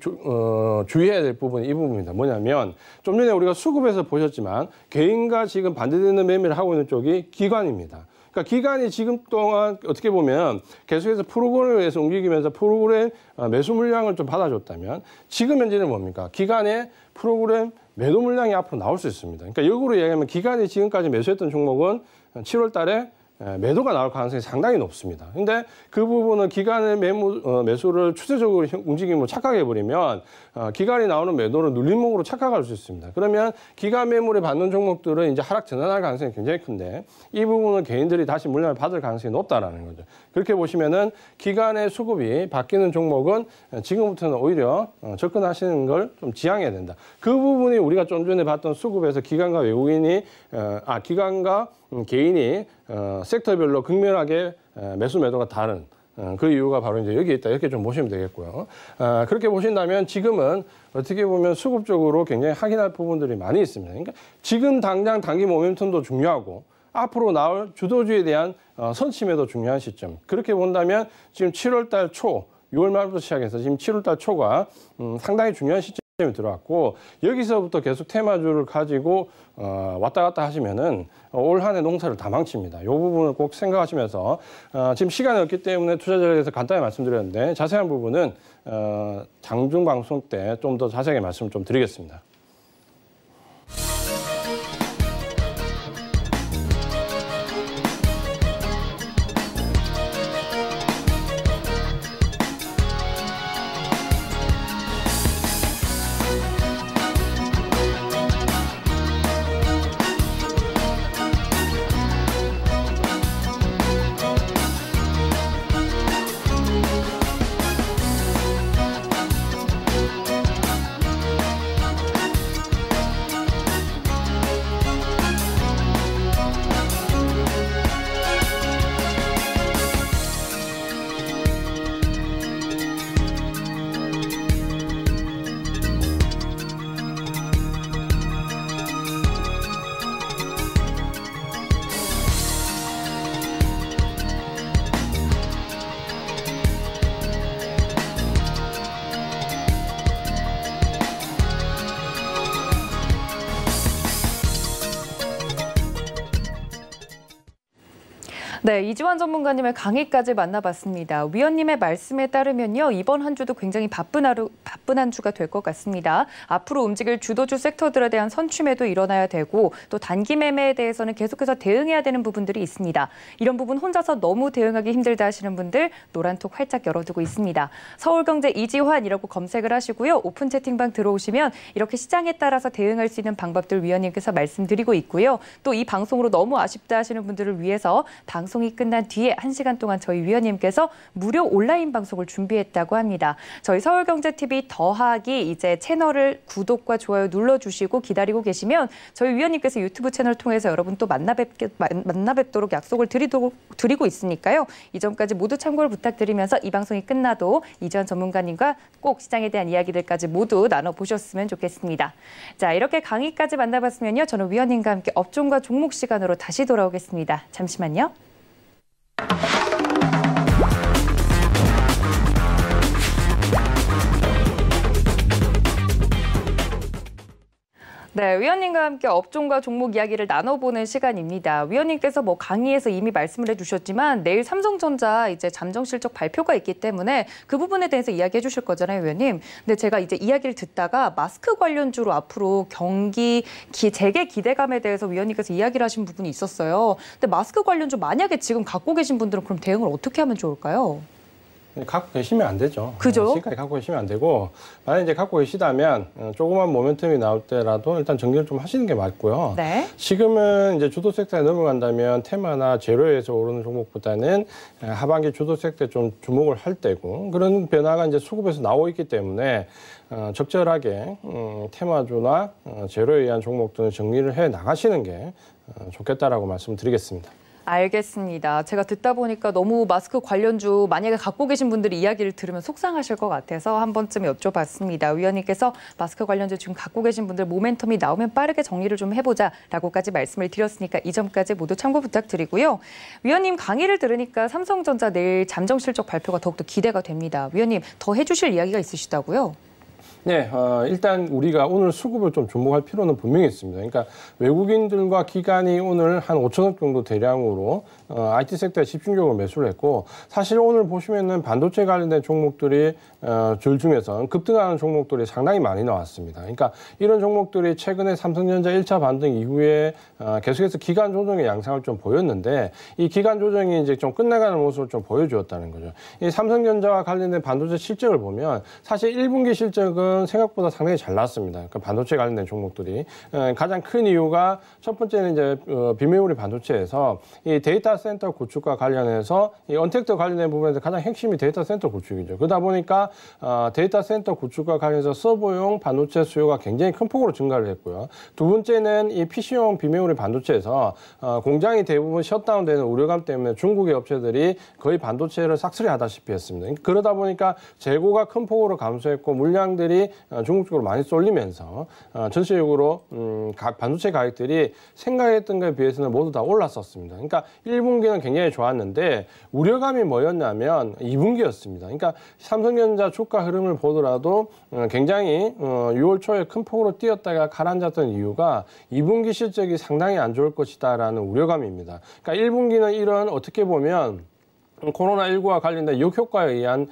주의해야 될 부분이 이 부분입니다. 뭐냐면 좀 전에 우리가 수급에서 보셨지만 개인과 지금 반대되는 매매를 하고 있는 쪽이 기관입니다. 그러니까 기관이 지금 동안 어떻게 보면 계속해서 프로그램에 의해서 움직이면서 프로그램 매수 물량을 좀 받아줬다면 지금 현재는 뭡니까? 기관의 프로그램 매도 물량이 앞으로 나올 수 있습니다. 그러니까 역으로 얘기하면 기관이 지금까지 매수했던 종목은 7월 달에 매도가 나올 가능성이 상당히 높습니다. 근데 그 부분은 기관의 매수를 추세적으로 움직임으로 착각해버리면 기관이 나오는 매도를 눌림목으로 착각할 수 있습니다. 그러면 기관 매물에 받는 종목들은 이제 하락 전환할 가능성이 굉장히 큰데 이 부분은 개인들이 다시 물량을 받을 가능성이 높다라는 거죠. 그렇게 보시면은 기관의 수급이 바뀌는 종목은 지금부터는 오히려 접근하시는 걸 좀 지양해야 된다. 그 부분이 우리가 좀 전에 봤던 수급에서 기관과 외국인이 기관과 개인이 섹터별로 극명하게 매수 매도가 다른 그 이유가 바로 이제 여기에 있다. 이렇게 좀 보시면 되겠고요. 그렇게 보신다면 지금은 어떻게 보면 수급적으로 굉장히 확인할 부분들이 많이 있습니다. 그러니까 지금 당장 단기 모멘텀도 중요하고 앞으로 나올 주도주에 대한 선침에도 중요한 시점. 그렇게 본다면 지금 7월 달 초, 6월 말부터 시작해서 지금 7월 달 초가 상당히 중요한 시점이 들어왔고 여기서부터 계속 테마주를 가지고 왔다 갔다 하시면은 올 한 해 농사를 다 망칩니다. 이 부분을 꼭 생각하시면서 지금 시간이 없기 때문에 투자 전략에서 간단히 말씀드렸는데 자세한 부분은 장중 방송 때 좀 더 자세하게 말씀을 좀 드리겠습니다. 네, 이지환 전문가님의 강의까지 만나봤습니다. 위원님의 말씀에 따르면요, 이번 한 주도 굉장히 바쁜 한 주가 될 것 같습니다. 앞으로 움직일 주도주 섹터들에 대한 선취매도 일어나야 되고 또 단기 매매에 대해서는 계속해서 대응해야 되는 부분들이 있습니다. 이런 부분 혼자서 너무 대응하기 힘들다 하시는 분들 노란톡 활짝 열어두고 있습니다. 서울경제 이지환이라고 검색을 하시고요. 오픈 채팅방 들어오시면 이렇게 시장에 따라서 대응할 수 있는 방법들 위원님께서 말씀드리고 있고요. 또 이 방송으로 너무 아쉽다 하시는 분들을 위해서 방송이 끝난 뒤에 1시간 동안 저희 위원님께서 무료 온라인 방송을 준비했다고 합니다. 저희 서울경제TV 더하기 이제 채널을 구독과 좋아요 눌러주시고 기다리고 계시면 저희 위원님께서 유튜브 채널 통해서 여러분 또 만나뵙도록 약속을 드리고 있으니까요. 이 점까지 모두 참고를 부탁드리면서 이 방송이 끝나도 이지환 전문가님과 꼭 시장에 대한 이야기들까지 모두 나눠보셨으면 좋겠습니다. 자, 이렇게 강의까지 만나봤으면요. 저는 위원님과 함께 업종과 종목 시간으로 다시 돌아오겠습니다. 잠시만요. 네, 위원님과 함께 업종과 종목 이야기를 나눠보는 시간입니다. 위원님께서 뭐 강의에서 이미 말씀을 해주셨지만 내일 삼성전자 이제 잠정 실적 발표가 있기 때문에 그 부분에 대해서 이야기해 주실 거잖아요, 위원님. 근데 제가 이제 이야기를 듣다가 마스크 관련주로 앞으로 경기 재개 기대감에 대해서 위원님께서 이야기를 하신 부분이 있었어요. 근데 마스크 관련주 만약에 지금 갖고 계신 분들은 그럼 대응을 어떻게 하면 좋을까요? 갖고 계시면 안 되죠. 그죠? 지금까지 갖고 계시면 안 되고, 만약 이제 갖고 계시다면 조그만 모멘텀이 나올 때라도 일단 정리를 좀 하시는 게 맞고요. 네. 지금은 이제 주도 섹터에 넘어간다면 테마나 제로에서 오르는 종목보다는 하반기 주도 섹터에 좀 주목을 할 때고, 그런 변화가 이제 수급에서 나오고 있기 때문에 적절하게 테마주나 제로에 의한 종목들은 정리를 해 나가시는 게 좋겠다라고 말씀드리겠습니다. 알겠습니다. 제가 듣다 보니까 너무 마스크 관련주 만약에 갖고 계신 분들이 이야기를 들으면 속상하실 것 같아서 한 번쯤 여쭤봤습니다. 위원님께서 마스크 관련주 지금 갖고 계신 분들 모멘텀이 나오면 빠르게 정리를 좀 해보자라고까지 말씀을 드렸으니까 이 점까지 모두 참고 부탁드리고요. 위원님 강의를 들으니까 삼성전자 내일 잠정 실적 발표가 더욱더 기대가 됩니다. 위원님 더 해주실 이야기가 있으시다고요? 네, 일단 우리가 오늘 수급을 좀 주목할 필요는 분명히 있습니다. 그러니까 외국인들과 기관이 오늘 한 5천억 정도 대량으로 IT 섹터에 집중적으로 매수를 했고, 사실 오늘 보시면은 반도체 관련된 종목들이 줄 중에서 급등하는 종목들이 상당히 많이 나왔습니다. 그러니까 이런 종목들이 최근에 삼성전자 1차 반등 이후에 계속해서 기간 조정의 양상을 좀 보였는데, 이 기간 조정이 이제 좀 끝나가는 모습을 좀 보여주었다는 거죠. 이 삼성전자와 관련된 반도체 실적을 보면 사실 1분기 실적은 생각보다 상당히 잘 나왔습니다. 그러니까 반도체 관련된 종목들이 가장 큰 이유가 첫 번째는 이제 비메모리 반도체에서 이 데이터 센터 구축과 관련해서 이 언택트 관련된 부분에서 가장 핵심이 데이터 센터 구축이죠. 그러다 보니까 데이터 센터 구축과 관련해서 서버용 반도체 수요가 굉장히 큰 폭으로 증가를 했고요. 두 번째는 이 PC용 비메모리 반도체에서 공장이 대부분 셧다운되는 우려감 때문에 중국의 업체들이 거의 반도체를 싹쓸이 하다시피 했습니다. 그러다 보니까 재고가 큰 폭으로 감소했고 물량들이 중국 쪽으로 많이 쏠리면서 전체적으로 반도체 가격들이 생각했던 것에 비해서는 모두 다 올랐었습니다. 그러니까 1분기는 굉장히 좋았는데 우려감이 뭐였냐면 2분기였습니다. 그러니까 삼성전자 주가 흐름을 보더라도 굉장히 6월 초에 큰 폭으로 뛰었다가 가라앉았던 이유가 2분기 실적이 상당히 안 좋을 것이다라는 우려감입니다. 그러니까 1분기는 이런 어떻게 보면 코로나19와 관련된 역효과에 의한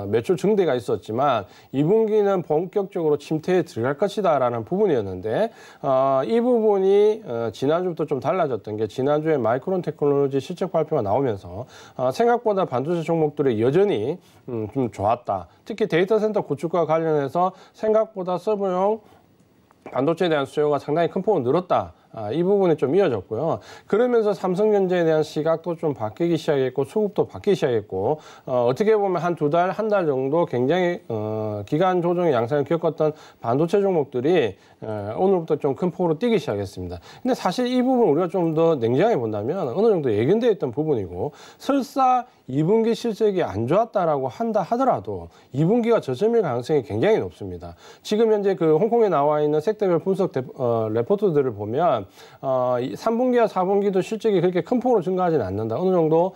매출 증대가 있었지만 2분기는 본격적으로 침체에 들어갈 것이다라는 부분이었는데 이 부분이 지난주부터 좀 달라졌던 게 지난주에 마이크론 테크놀로지 실적 발표가 나오면서 생각보다 반도체 종목들이 여전히 좀 좋았다. 특히 데이터 센터 구축과 관련해서 생각보다 서버용 반도체에 대한 수요가 상당히 큰 폭으로 늘었다. 이 부분이 좀 이어졌고요. 그러면서 삼성전자에 대한 시각도 좀 바뀌기 시작했고 수급도 바뀌기 시작했고 어떻게 보면 한 두 달, 한 달 정도 굉장히 기간 조정의 양상을 겪었던 반도체 종목들이 오늘부터 좀 큰 폭으로 뛰기 시작했습니다. 근데 사실 이 부분 우리가 좀 더 냉정하게 본다면 어느 정도 예견되어 있던 부분이고 설사 2분기 실적이 안 좋았다라고 한다 하더라도 2분기가 저점일 가능성이 굉장히 높습니다. 지금 현재 그 홍콩에 나와 있는 섹터별 분석 레포트들을 보면 보면 3분기와 4분기도 실적이 그렇게 큰 폭으로 증가하지는 않는다. 어느 정도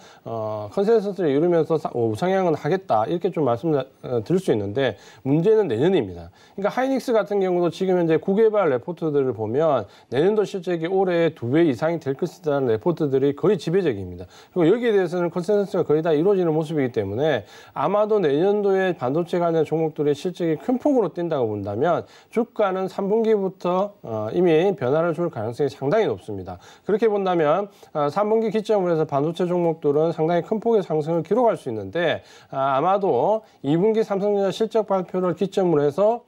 컨센서스를 이루면서 우상향은 하겠다. 이렇게 좀 말씀드릴 수 있는데 문제는 내년입니다. 그러니까 하이닉스 같은 경우도 지금 현재 구개발 레포트들을 보면 내년도 실적이 올해 2배 이상이 될 것이라는 레포트들이 거의 지배적입니다. 그리고 여기에 대해서는 컨센서스가 거의 다 이루어지는 모습이기 때문에 아마도 내년도에 반도체 관련 종목들의 실적이 큰 폭으로 뛴다고 본다면 주가는 3분기부터 이미 변화를 줄 가능성이 상당히 높습니다. 그렇게 본다면 3분기 기점으로 해서 반도체 종목들은 상당히 큰 폭의 상승을 기록할 수 있는데 아마도 2분기 삼성전자 실적 발표를 기점으로 해서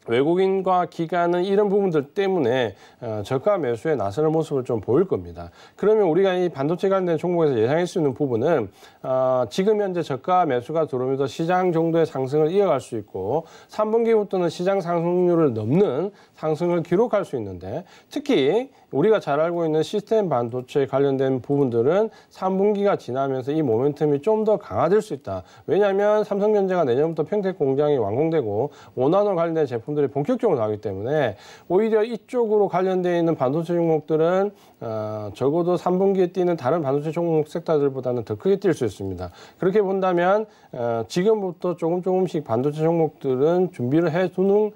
외국인과 기관은 이런 부분들 때문에 저가 매수에 나서는 모습을 좀 보일 겁니다. 그러면 우리가 이 반도체 관련 종목에서 예상할 수 있는 부분은 지금 현재 저가 매수가 들어오면서 시장 정도의 상승을 이어갈 수 있고 3분기부터는 시장 상승률을 넘는 상승을 기록할 수 있는데 특히 우리가 잘 알고 있는 시스템 반도체 관련된 부분들은 3분기가 지나면서 이 모멘텀이 좀 더 강화될 수 있다. 왜냐하면 삼성전자가 내년부터 평택 공장이 완공되고 5나노 관련된 제품들이 본격적으로 나오기 때문에 오히려 이쪽으로 관련되어 있는 반도체 종목들은 적어도 3분기에 뛰는 다른 반도체 종목 섹터들보다는 더 크게 뛸 수 있습니다. 그렇게 본다면 지금부터 조금씩 반도체 종목들은 준비를 해두는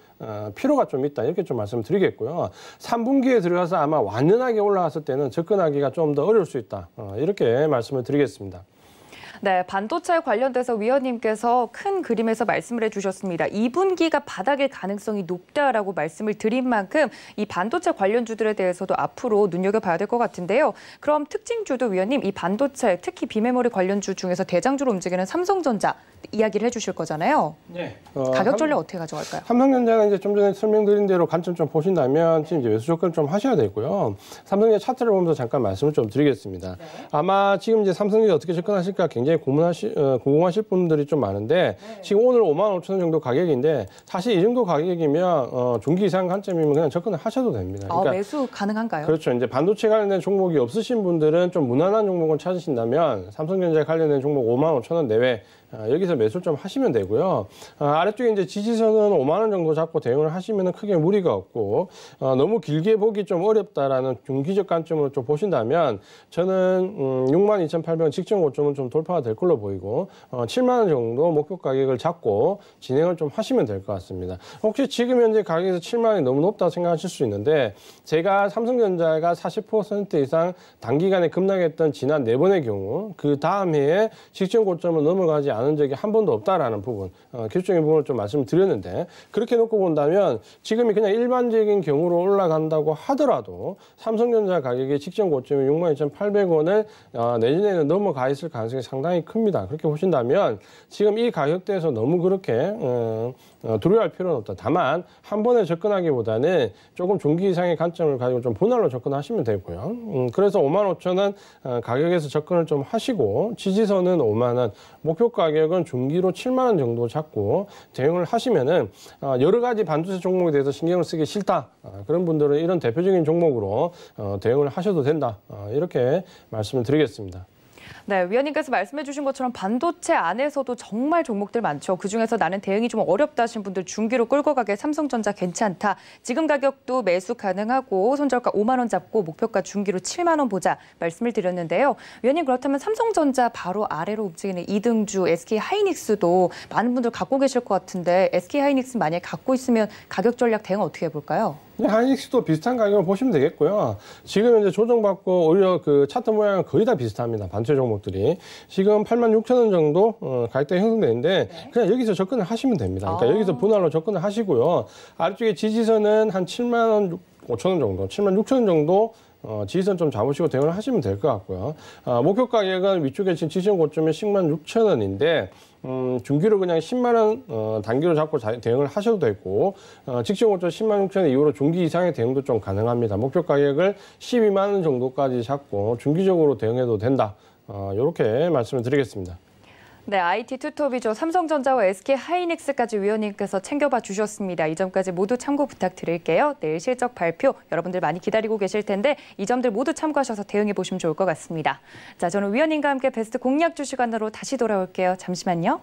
필요가 좀 있다. 이렇게 좀 말씀드리겠고요. 3분기에 들어가서 아마 완연하게 올라갔을 때는 접근하기가 좀 더 어려울 수 있다. 이렇게 말씀을 드리겠습니다. 네, 반도체 관련돼서 위원님께서 큰 그림에서 말씀을 해주셨습니다. 2분기가 바닥일 가능성이 높다라고 말씀을 드린 만큼 이 반도체 관련주들에 대해서도 앞으로 눈여겨봐야 될 것 같은데요. 그럼 특징주도 위원님, 이 반도체, 특히 비메모리 관련주 중에서 대장주로 움직이는 삼성전자 이야기를 해주실 거잖아요. 네. 가격 전략 어떻게 가져갈까요? 삼성전자는 이제 좀 전에 설명드린 대로 관점 좀 보신다면 지금 이제 매수 접근을 좀 하셔야 되고요. 삼성전자 차트를 보면서 잠깐 말씀을 좀 드리겠습니다. 네. 아마 지금 이제 삼성전자 어떻게 접근하실까 굉장히 궁금하실 분들이 좀 많은데 지금 오늘 55,000원 정도 가격인데 사실 이 정도 가격이면 중기 이상 관점이면 그냥 접근을 하셔도 됩니다. 그러니까 매수 가능한가요? 그렇죠. 이제 반도체 관련된 종목이 없으신 분들은 좀 무난한 종목을 찾으신다면 삼성전자 관련된 종목 55,000원 내외 여기서 매수 좀 하시면 되고요. 아래쪽에 이제 지지선은 5만 원 정도 잡고 대응을 하시면 크게 무리가 없고 너무 길게 보기 좀 어렵다라는 중기적 관점으로 좀 보신다면 저는 62,800원 직전 고점은 좀 돌파가 될 걸로 보이고 7만 원 정도 목표 가격을 잡고 진행을 좀 하시면 될 것 같습니다. 혹시 지금 현재 가격에서 7만 원이 너무 높다고 생각하실 수 있는데 제가 삼성전자가 40% 이상 단기간에 급락했던 지난 4번의 경우 그 다음 해에 직전 고점을 넘어가지 않은 적이 한 번도 없다라는 부분, 기술적인 부분을 좀 말씀드렸는데 그렇게 놓고 본다면 지금이 그냥 일반적인 경우로 올라간다고 하더라도 삼성전자 가격의 직전 고점이 62,800원을 내년에는 넘어가 있을 가능성이 상당히 큽니다. 그렇게 보신다면 지금 이 가격대에서 너무 그렇게 두려워할 필요는 없다. 다만 한 번에 접근하기보다는 조금 중기 이상의 관점을 가지고 좀 분할로 접근하시면 되고요. 그래서 55,000원 가격에서 접근을 좀 하시고 지지선은 5만 원, 목표 가격은 중기로 7만 원 정도 잡고 대응을 하시면은 여러 가지 반도체 종목에 대해서 신경을 쓰기 싫다. 그런 분들은 이런 대표적인 종목으로 대응을 하셔도 된다. 이렇게 말씀을 드리겠습니다. 네, 위원님께서 말씀해 주신 것처럼 반도체 안에서도 정말 종목들 많죠. 그중에서 나는 대응이 좀 어렵다 하신 분들 중기로 끌고 가게 삼성전자 괜찮다. 지금 가격도 매수 가능하고 손절가 5만 원 잡고 목표가 중기로 7만 원 보자 말씀을 드렸는데요. 위원님 그렇다면 삼성전자 바로 아래로 움직이는 2등주 SK하이닉스도 많은 분들 갖고 계실 것 같은데 SK하이닉스 만약에 갖고 있으면 가격 전략 대응 어떻게 해볼까요? 하이닉스도 비슷한 가격을 보시면 되겠고요. 지금 이제 조정받고 오히려 그 차트 모양은 거의 다 비슷합니다. 반도체 종목들이. 지금 86,000원 정도 가격대 형성되는데 그냥 여기서 접근을 하시면 됩니다. 그러니까 여기서 분할로 접근을 하시고요. 아래쪽에 지지선은 한 7만 5천원 정도, 7만 6천원 정도 지지선 좀 잡으시고 대응을 하시면 될 것 같고요. 목표 가격은 위쪽에 지금 지지선 고점이 10만 6천원인데 중기로 그냥 10만 원 단기로 잡고 대응을 하셔도 되고 직전 고점 10만 6천 원 이후로 중기 이상의 대응도 좀 가능합니다. 목표 가격을 12만 원 정도까지 잡고 중기적으로 대응해도 된다. 이렇게 말씀을 드리겠습니다. 네, IT 투톱이죠. 삼성전자와 SK하이닉스까지 위원님께서 챙겨봐 주셨습니다. 이 점까지 모두 참고 부탁드릴게요. 내일 실적 발표 여러분들 많이 기다리고 계실 텐데 이 점들 모두 참고하셔서 대응해 보시면 좋을 것 같습니다. 자, 저는 위원님과 함께 베스트 공략주 시간으로 다시 돌아올게요. 잠시만요.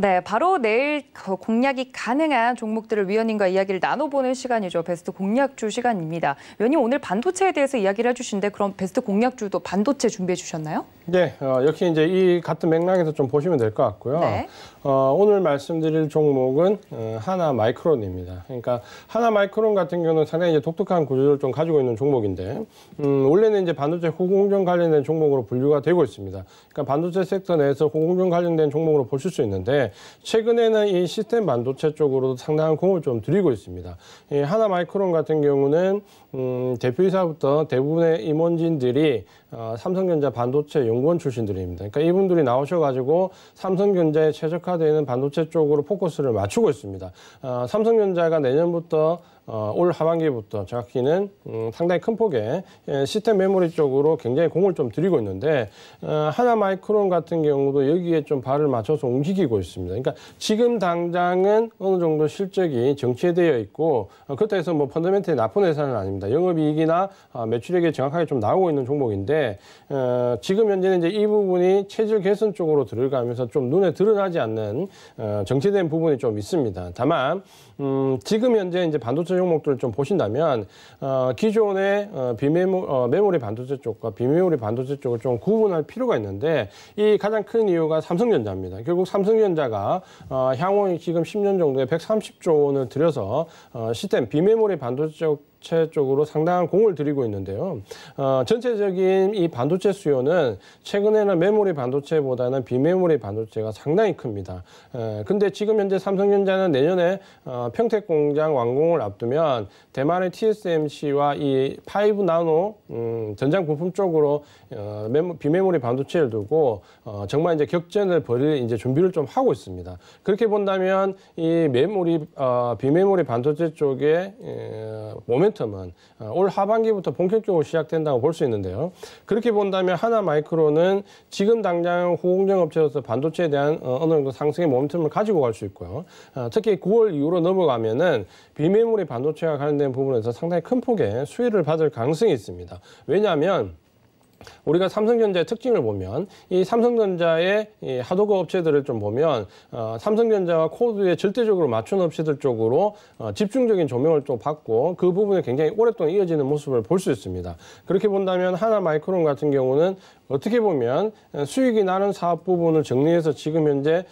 네, 바로 내일 공략이 가능한 종목들을 위원님과 이야기를 나눠보는 시간이죠. 베스트 공략주 시간입니다. 위원님 오늘 반도체에 대해서 이야기를 해주신데 그럼 베스트 공략주도 반도체 준비해 주셨나요? 네, 역시 이제 이 같은 맥락에서 좀 보시면 될 것 같고요. 네. 오늘 말씀드릴 종목은 하나마이크론입니다. 그러니까 하나마이크론 같은 경우는 상당히 이제 독특한 구조를 좀 가지고 있는 종목인데, 원래는 이제 반도체 후공정 관련된 종목으로 분류가 되고 있습니다. 그러니까 반도체 섹터 내에서 후공정 관련된 종목으로 보실 수 있는데, 최근에는 이 시스템 반도체 쪽으로도 상당한 공을 좀 들이고 있습니다. 이 하나마이크론 같은 경우는 대표이사부터 대부분의 임원진들이 삼성전자 반도체 연구원 출신들입니다. 그러니까 이분들이 나오셔가지고 삼성전자에 최적화되는 반도체 쪽으로 포커스를 맞추고 있습니다. 삼성전자가 내년부터 올 하반기부터 정확히는 상당히 큰 폭의 시스템 메모리 쪽으로 굉장히 공을 좀 들이고 있는데, 하나마이크론 같은 경우도 여기에 좀 발을 맞춰서 움직이고 있습니다. 그러니까 지금 당장은 어느 정도 실적이 정체되어 있고, 그렇다고 해서 뭐 펀더멘털이 나쁜 회사는 아닙니다. 영업이익이나 매출액이 정확하게 좀 나오고 있는 종목인데, 지금 현재는 이제 이 부분이 체질 개선 쪽으로 들어가면서 좀 눈에 드러나지 않는 정체된 부분이 좀 있습니다. 다만 지금 현재 이제 반도체 종목들을 좀 보신다면 기존의 메모리 반도체 쪽과 비메모리 반도체 쪽을 좀 구분할 필요가 있는데, 이 가장 큰 이유가 삼성전자입니다. 결국 삼성전자가 향후 지금 10년 정도에 130조 원을 들여서 시스템 비메모리 반도체 쪽으로 상당한 공을 들이고 있는데요. 전체적인 이 반도체 수요는 최근에는 메모리 반도체보다는 비메모리 반도체가 상당히 큽니다. 근데 지금 현재 삼성전자는 내년에 평택 공장 완공을 앞두면 대만의 TSMC와 이 5나노 전장 부품 쪽으로 비메모리 반도체를 두고 정말 이제 격전을 벌일 이제 준비를 좀 하고 있습니다. 그렇게 본다면 이 비메모리 반도체 쪽에 모멘텀은 올 하반기부터 본격적으로 시작된다고 볼 수 있는데요. 그렇게 본다면 하나마이크론은 지금 당장 후공정 업체로서 반도체에 대한 어느 정도 상승의 모멘텀을 가지고 갈 수 있고요. 특히 9월 이후로 넘어가면은 비메모리 반도체와 관련된 부분에서 상당히 큰 폭의 수혜를 받을 가능성이 있습니다. 왜냐하면 우리가 삼성전자의 특징을 보면, 이 삼성전자의 이 하드웨어 업체들을 좀 보면 삼성전자와 코드에 절대적으로 맞춘 업체들 쪽으로 집중적인 조명을 또 받고 그 부분에 굉장히 오랫동안 이어지는 모습을 볼 수 있습니다. 그렇게 본다면 하나마이크론 같은 경우는 어떻게 보면 수익이 나는 사업 부분을 정리해서 지금 현재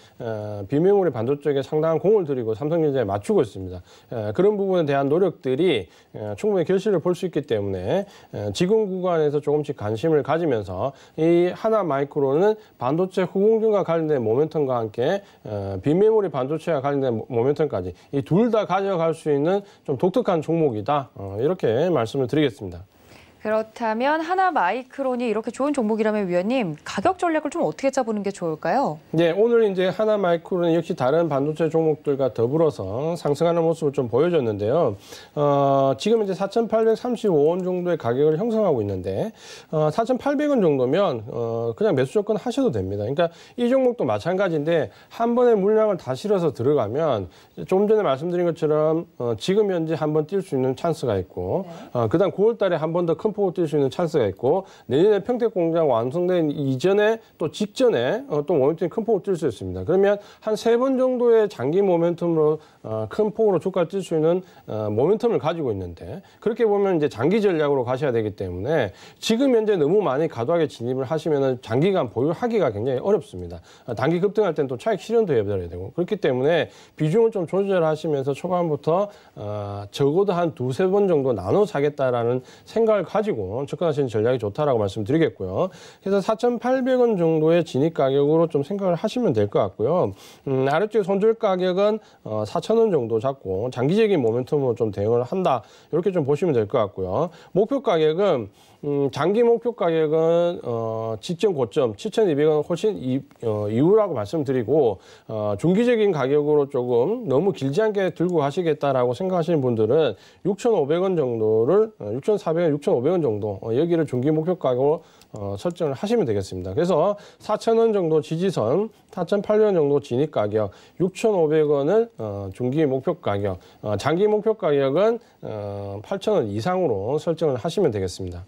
비메모리 반도체 쪽에 상당한 공을 들이고 삼성전자에 맞추고 있습니다. 그런 부분에 대한 노력들이 충분히 결실을 볼 수 있기 때문에 지금 구간에서 조금씩 관심을 가지면서 이 하나마이크론은 반도체 후공정과 관련된 모멘텀과 함께 비메모리 반도체와 관련된 모멘텀까지 이 둘 다 가져갈 수 있는 좀 독특한 종목이다. 이렇게 말씀을 드리겠습니다. 그렇다면 하나마이크론이 이렇게 좋은 종목이라면 위원님 가격 전략을 좀 어떻게 짜보는 게 좋을까요? 네, 오늘 이제 하나마이크론은 역시 다른 반도체 종목들과 더불어서 상승하는 모습을 좀 보여줬는데요. 지금 이제 4,835원 정도의 가격을 형성하고 있는데 4,800원 정도면 그냥 매수 조건 하셔도 됩니다. 그러니까 이 종목도 마찬가지인데 한 번에 물량을 다 실어서 들어가면 좀 전에 말씀드린 것처럼 지금 현재 한 번 뛸 수 있는 찬스가 있고 그다음 9월 달에 한 번 더 큰 폭으로 뛸 수 있는 찬스가 있고 내년에 평택 공장 완성된 이전에 또 직전에 또 모멘텀이 큰 폭으로 뛸 수 있습니다. 그러면 한 3번 정도의 장기 모멘텀으로 큰 폭으로 주가를 뛸 수 있는 모멘텀을 가지고 있는데, 그렇게 보면 이제 장기 전략으로 가셔야 되기 때문에 지금 현재 너무 많이 과도하게 진입을 하시면은 장기간 보유하기가 굉장히 어렵습니다. 단기 급등할 땐 또 차익 실현도 해버려야 되고, 그렇기 때문에 비중을 좀 조절하시면서 초반부터 적어도 한 2-3번 정도 나눠 사겠다라는 생각을 가지고 접근하시는 전략이 좋다라고 말씀드리겠고요. 그래서 4,800원 정도의 진입 가격으로 좀 생각을 하시면 될 것 같고요. 아래쪽 손절 가격은 4,000원 정도 잡고 장기적인 모멘텀으로 좀 대응을 한다. 이렇게 좀 보시면 될 것 같고요. 목표 가격은 장기 목표 가격은 직전 고점 7,200원 훨씬 이후라고 말씀드리고, 중기적인 가격으로 조금 너무 길지 않게 들고 가시겠다라고 생각하시는 분들은 6,500원 정도를 6,400원, 6,500원 정도 여기를 중기 목표 가격으로 설정을 하시면 되겠습니다. 그래서 4,000원 정도 지지선, 4,800원 정도 진입 가격, 6,500원을 중기 목표 가격, 장기 목표 가격은 8,000원 이상으로 설정을 하시면 되겠습니다.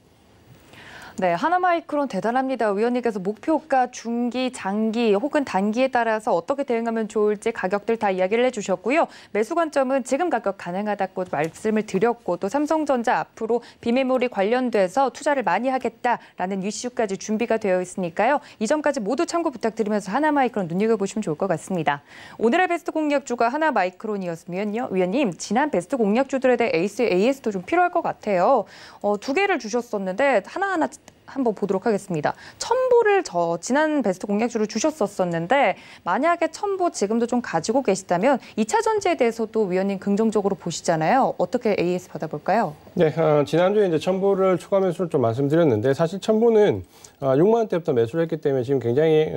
네, 하나마이크론 대단합니다. 위원님께서 목표가 중기, 장기 혹은 단기에 따라서 어떻게 대응하면 좋을지 가격들 다 이야기를 해주셨고요. 매수 관점은 지금 가격 가능하다고 말씀을 드렸고 또 삼성전자 앞으로 비메모리 관련돼서 투자를 많이 하겠다라는 이슈까지 준비가 되어 있으니까요. 이 점까지 모두 참고 부탁드리면서 하나마이크론 눈여겨보시면 좋을 것 같습니다. 오늘의 베스트 공략주가 하나마이크론이었으면요. 위원님, 지난 베스트 공략주들에 대해 AS도 좀 필요할 것 같아요. 두 개를 주셨었는데 하나하나 한번 보도록 하겠습니다. 첨보를 지난 베스트 공략주를 주셨었는데 만약에 첨보 지금도 좀 가지고 계시다면 2차 전지에 대해서도 위원님 긍정적으로 보시잖아요. 어떻게 AS 받아볼까요? 네, 지난주에 이제 첨보를 추가 매수를 좀 말씀드렸는데 사실 첨보는 6만 원대부터 매수를 했기 때문에 지금 굉장히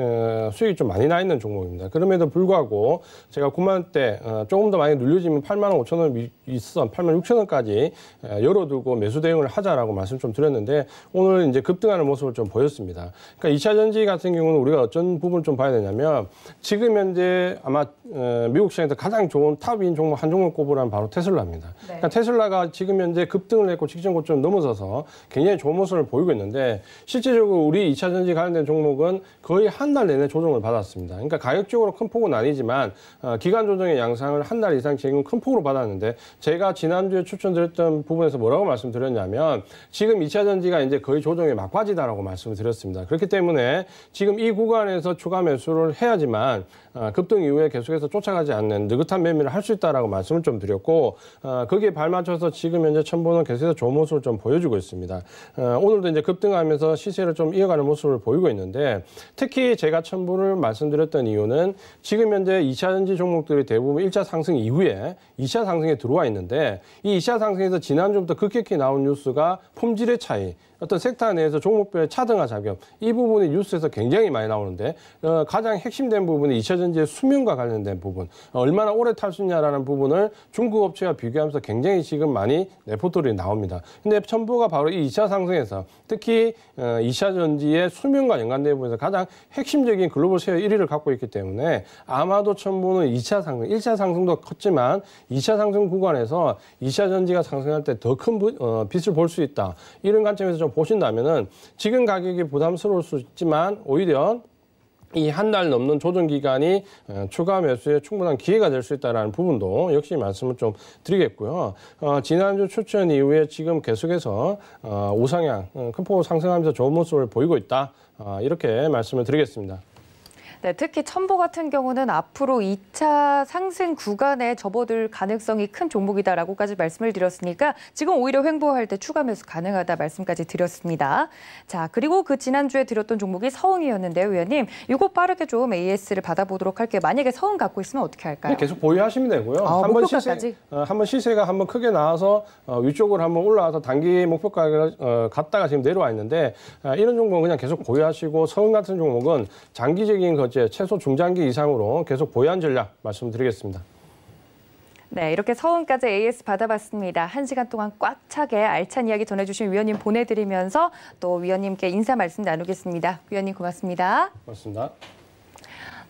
수익이 좀 많이 나 있는 종목입니다. 그럼에도 불구하고 제가 9만 원대 조금 더 많이 눌려지면 8만 5천 원 윗선 8만 6천 원까지 열어두고 매수 대응을 하자라고 말씀 좀 드렸는데 오늘 이제 급등하는 모습을 좀 보였습니다. 그러니까 2차 전지 같은 경우는 우리가 어떤 부분을 좀 봐야 되냐면 지금 현재 아마 미국 시장에서 가장 좋은 탑인 종목 한 종목 꼽으라면 바로 테슬라입니다. 네. 그러니까 테슬라가 지금 현재 급등을 했고 직전 고점 넘어서서 굉장히 좋은 모습을 보이고 있는데 실제적으로 우리 2차 전지 관련된 종목은 거의 한 달 내내 조정을 받았습니다. 그러니까 가격적으로 큰 폭은 아니지만 기간 조정의 양상을 한 달 이상 지금 큰 폭으로 받았는데 제가 지난주에 추천드렸던 부분에서 뭐라고 말씀드렸냐면 지금 2차 전지가 이제 거의 조정의 막바지다라고 말씀을 드렸습니다. 그렇기 때문에 지금 이 구간에서 추가 매수를 해야지만 급등 이후에 계속해서 쫓아가지 않는 느긋한 매매를 할 수 있다라고 말씀을 좀 드렸고 거기에 발맞춰서 지금 현재 첨보는 계속해서 좋은 모습을 좀 보여주고 있습니다. 오늘도 이제 급등하면서 시세를 좀 이어가는 모습을 보이고 있는데 특히 제가 첨보를 말씀드렸던 이유는 지금 현재 2차 전지 종목들이 대부분 1차 상승 이후에 2차 상승에 들어와 있는데 이 2차 상승에서 지난주부터 급격히 나온 뉴스가 품질의 차이, 어떤 섹터 내에서 종목별의 차등화 작용, 이 부분이 뉴스에서 굉장히 많이 나오는데 가장 핵심된 부분이 2차 전지의 수명과 관련된 부분, 얼마나 오래 탈 수 있냐라는 부분을 중국 업체와 비교하면서 굉장히 지금 많이 레포트들이 나옵니다. 근데 첨보가 바로 이 2차 상승에서 특히 2차 전지의 수명과 연관된 부분에서 가장 핵심적인 글로벌 셰어 1위를 갖고 있기 때문에 아마도 첨보는 2차 상승, 1차 상승도 컸지만 2차 상승 구간에서 2차 전지가 상승할 때 더 큰 빛을 볼 수 있다. 이런 관점에서 좀 보신다면은 지금 가격이 부담스러울 수 있지만 오히려 이 한 달 넘는 조정 기간이 추가 매수에 충분한 기회가 될 수 있다는 부분도 역시 말씀을 좀 드리겠고요. 지난주 추천 이후에 지금 계속해서 우상향, 큰 폭으로 상승하면서 좋은 모습을 보이고 있다. 이렇게 말씀을 드리겠습니다. 네, 특히 첨보 같은 경우는 앞으로 2차 상승 구간에 접어들 가능성이 큰 종목이다라고까지 말씀을 드렸으니까 지금 오히려 횡보할 때 추가 매수 가능하다 말씀까지 드렸습니다. 자, 그리고 그 지난주에 드렸던 종목이 서흥이었는데요, 위원님. 이거 빠르게 좀 AS를 받아보도록 할게요. 만약에 서흥 갖고 있으면 어떻게 할까요? 계속 보유하시면 되고요. 한번 시세가 한번 크게 나와서 위쪽으로 한번 올라와서 단기 목표가를 갔다가 지금 내려와 있는데 이런 종목은 그냥 계속 보유하시고 서흥 같은 종목은 장기적인 최소 중장기 이상으로 계속 보유한 전략 말씀드리겠습니다. 네, 이렇게 서흥까지 AS 받아봤습니다. 1시간 동안 꽉 차게 알찬 이야기 전해주신 위원님 보내드리면서 또 위원님께 인사 말씀 나누겠습니다. 위원님 고맙습니다. 고맙습니다.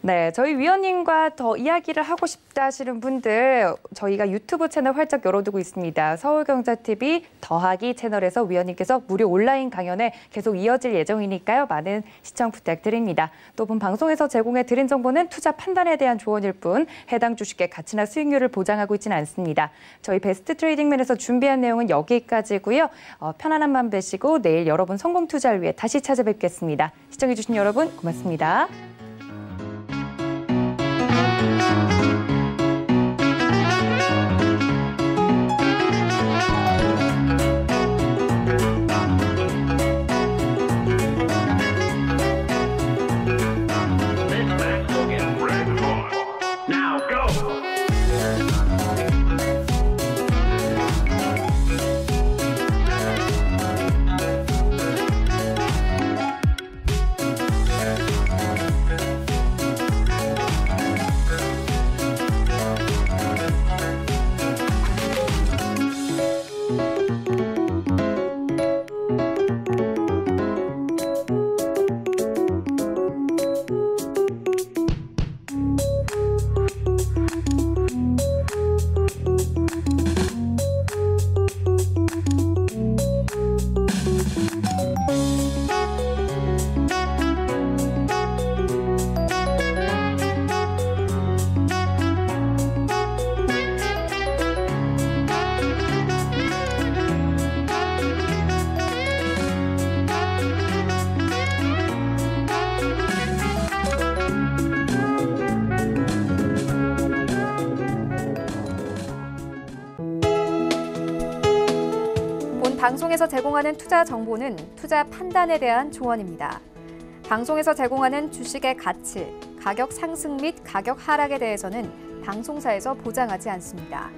네, 저희 위원님과 더 이야기를 하고 싶다 하시는 분들 저희가 유튜브 채널 활짝 열어두고 있습니다. 서울경제TV 더하기 채널에서 위원님께서 무료 온라인 강연에 계속 이어질 예정이니까요. 많은 시청 부탁드립니다. 또 본 방송에서 제공해드린 정보는 투자 판단에 대한 조언일 뿐 해당 주식의 가치나 수익률을 보장하고 있지는 않습니다. 저희 베스트 트레이딩맨에서 준비한 내용은 여기까지고요. 편안한 마음 되시고 내일 여러분 성공 투자를 위해 다시 찾아뵙겠습니다. 시청해주신 여러분 고맙습니다. 방송에서 제공하는 투자 정보는 투자 판단에 대한 조언입니다. 방송에서 제공하는 주식의 가치, 가격 상승 및 가격 하락에 대해서는 방송사에서 보장하지 않습니다.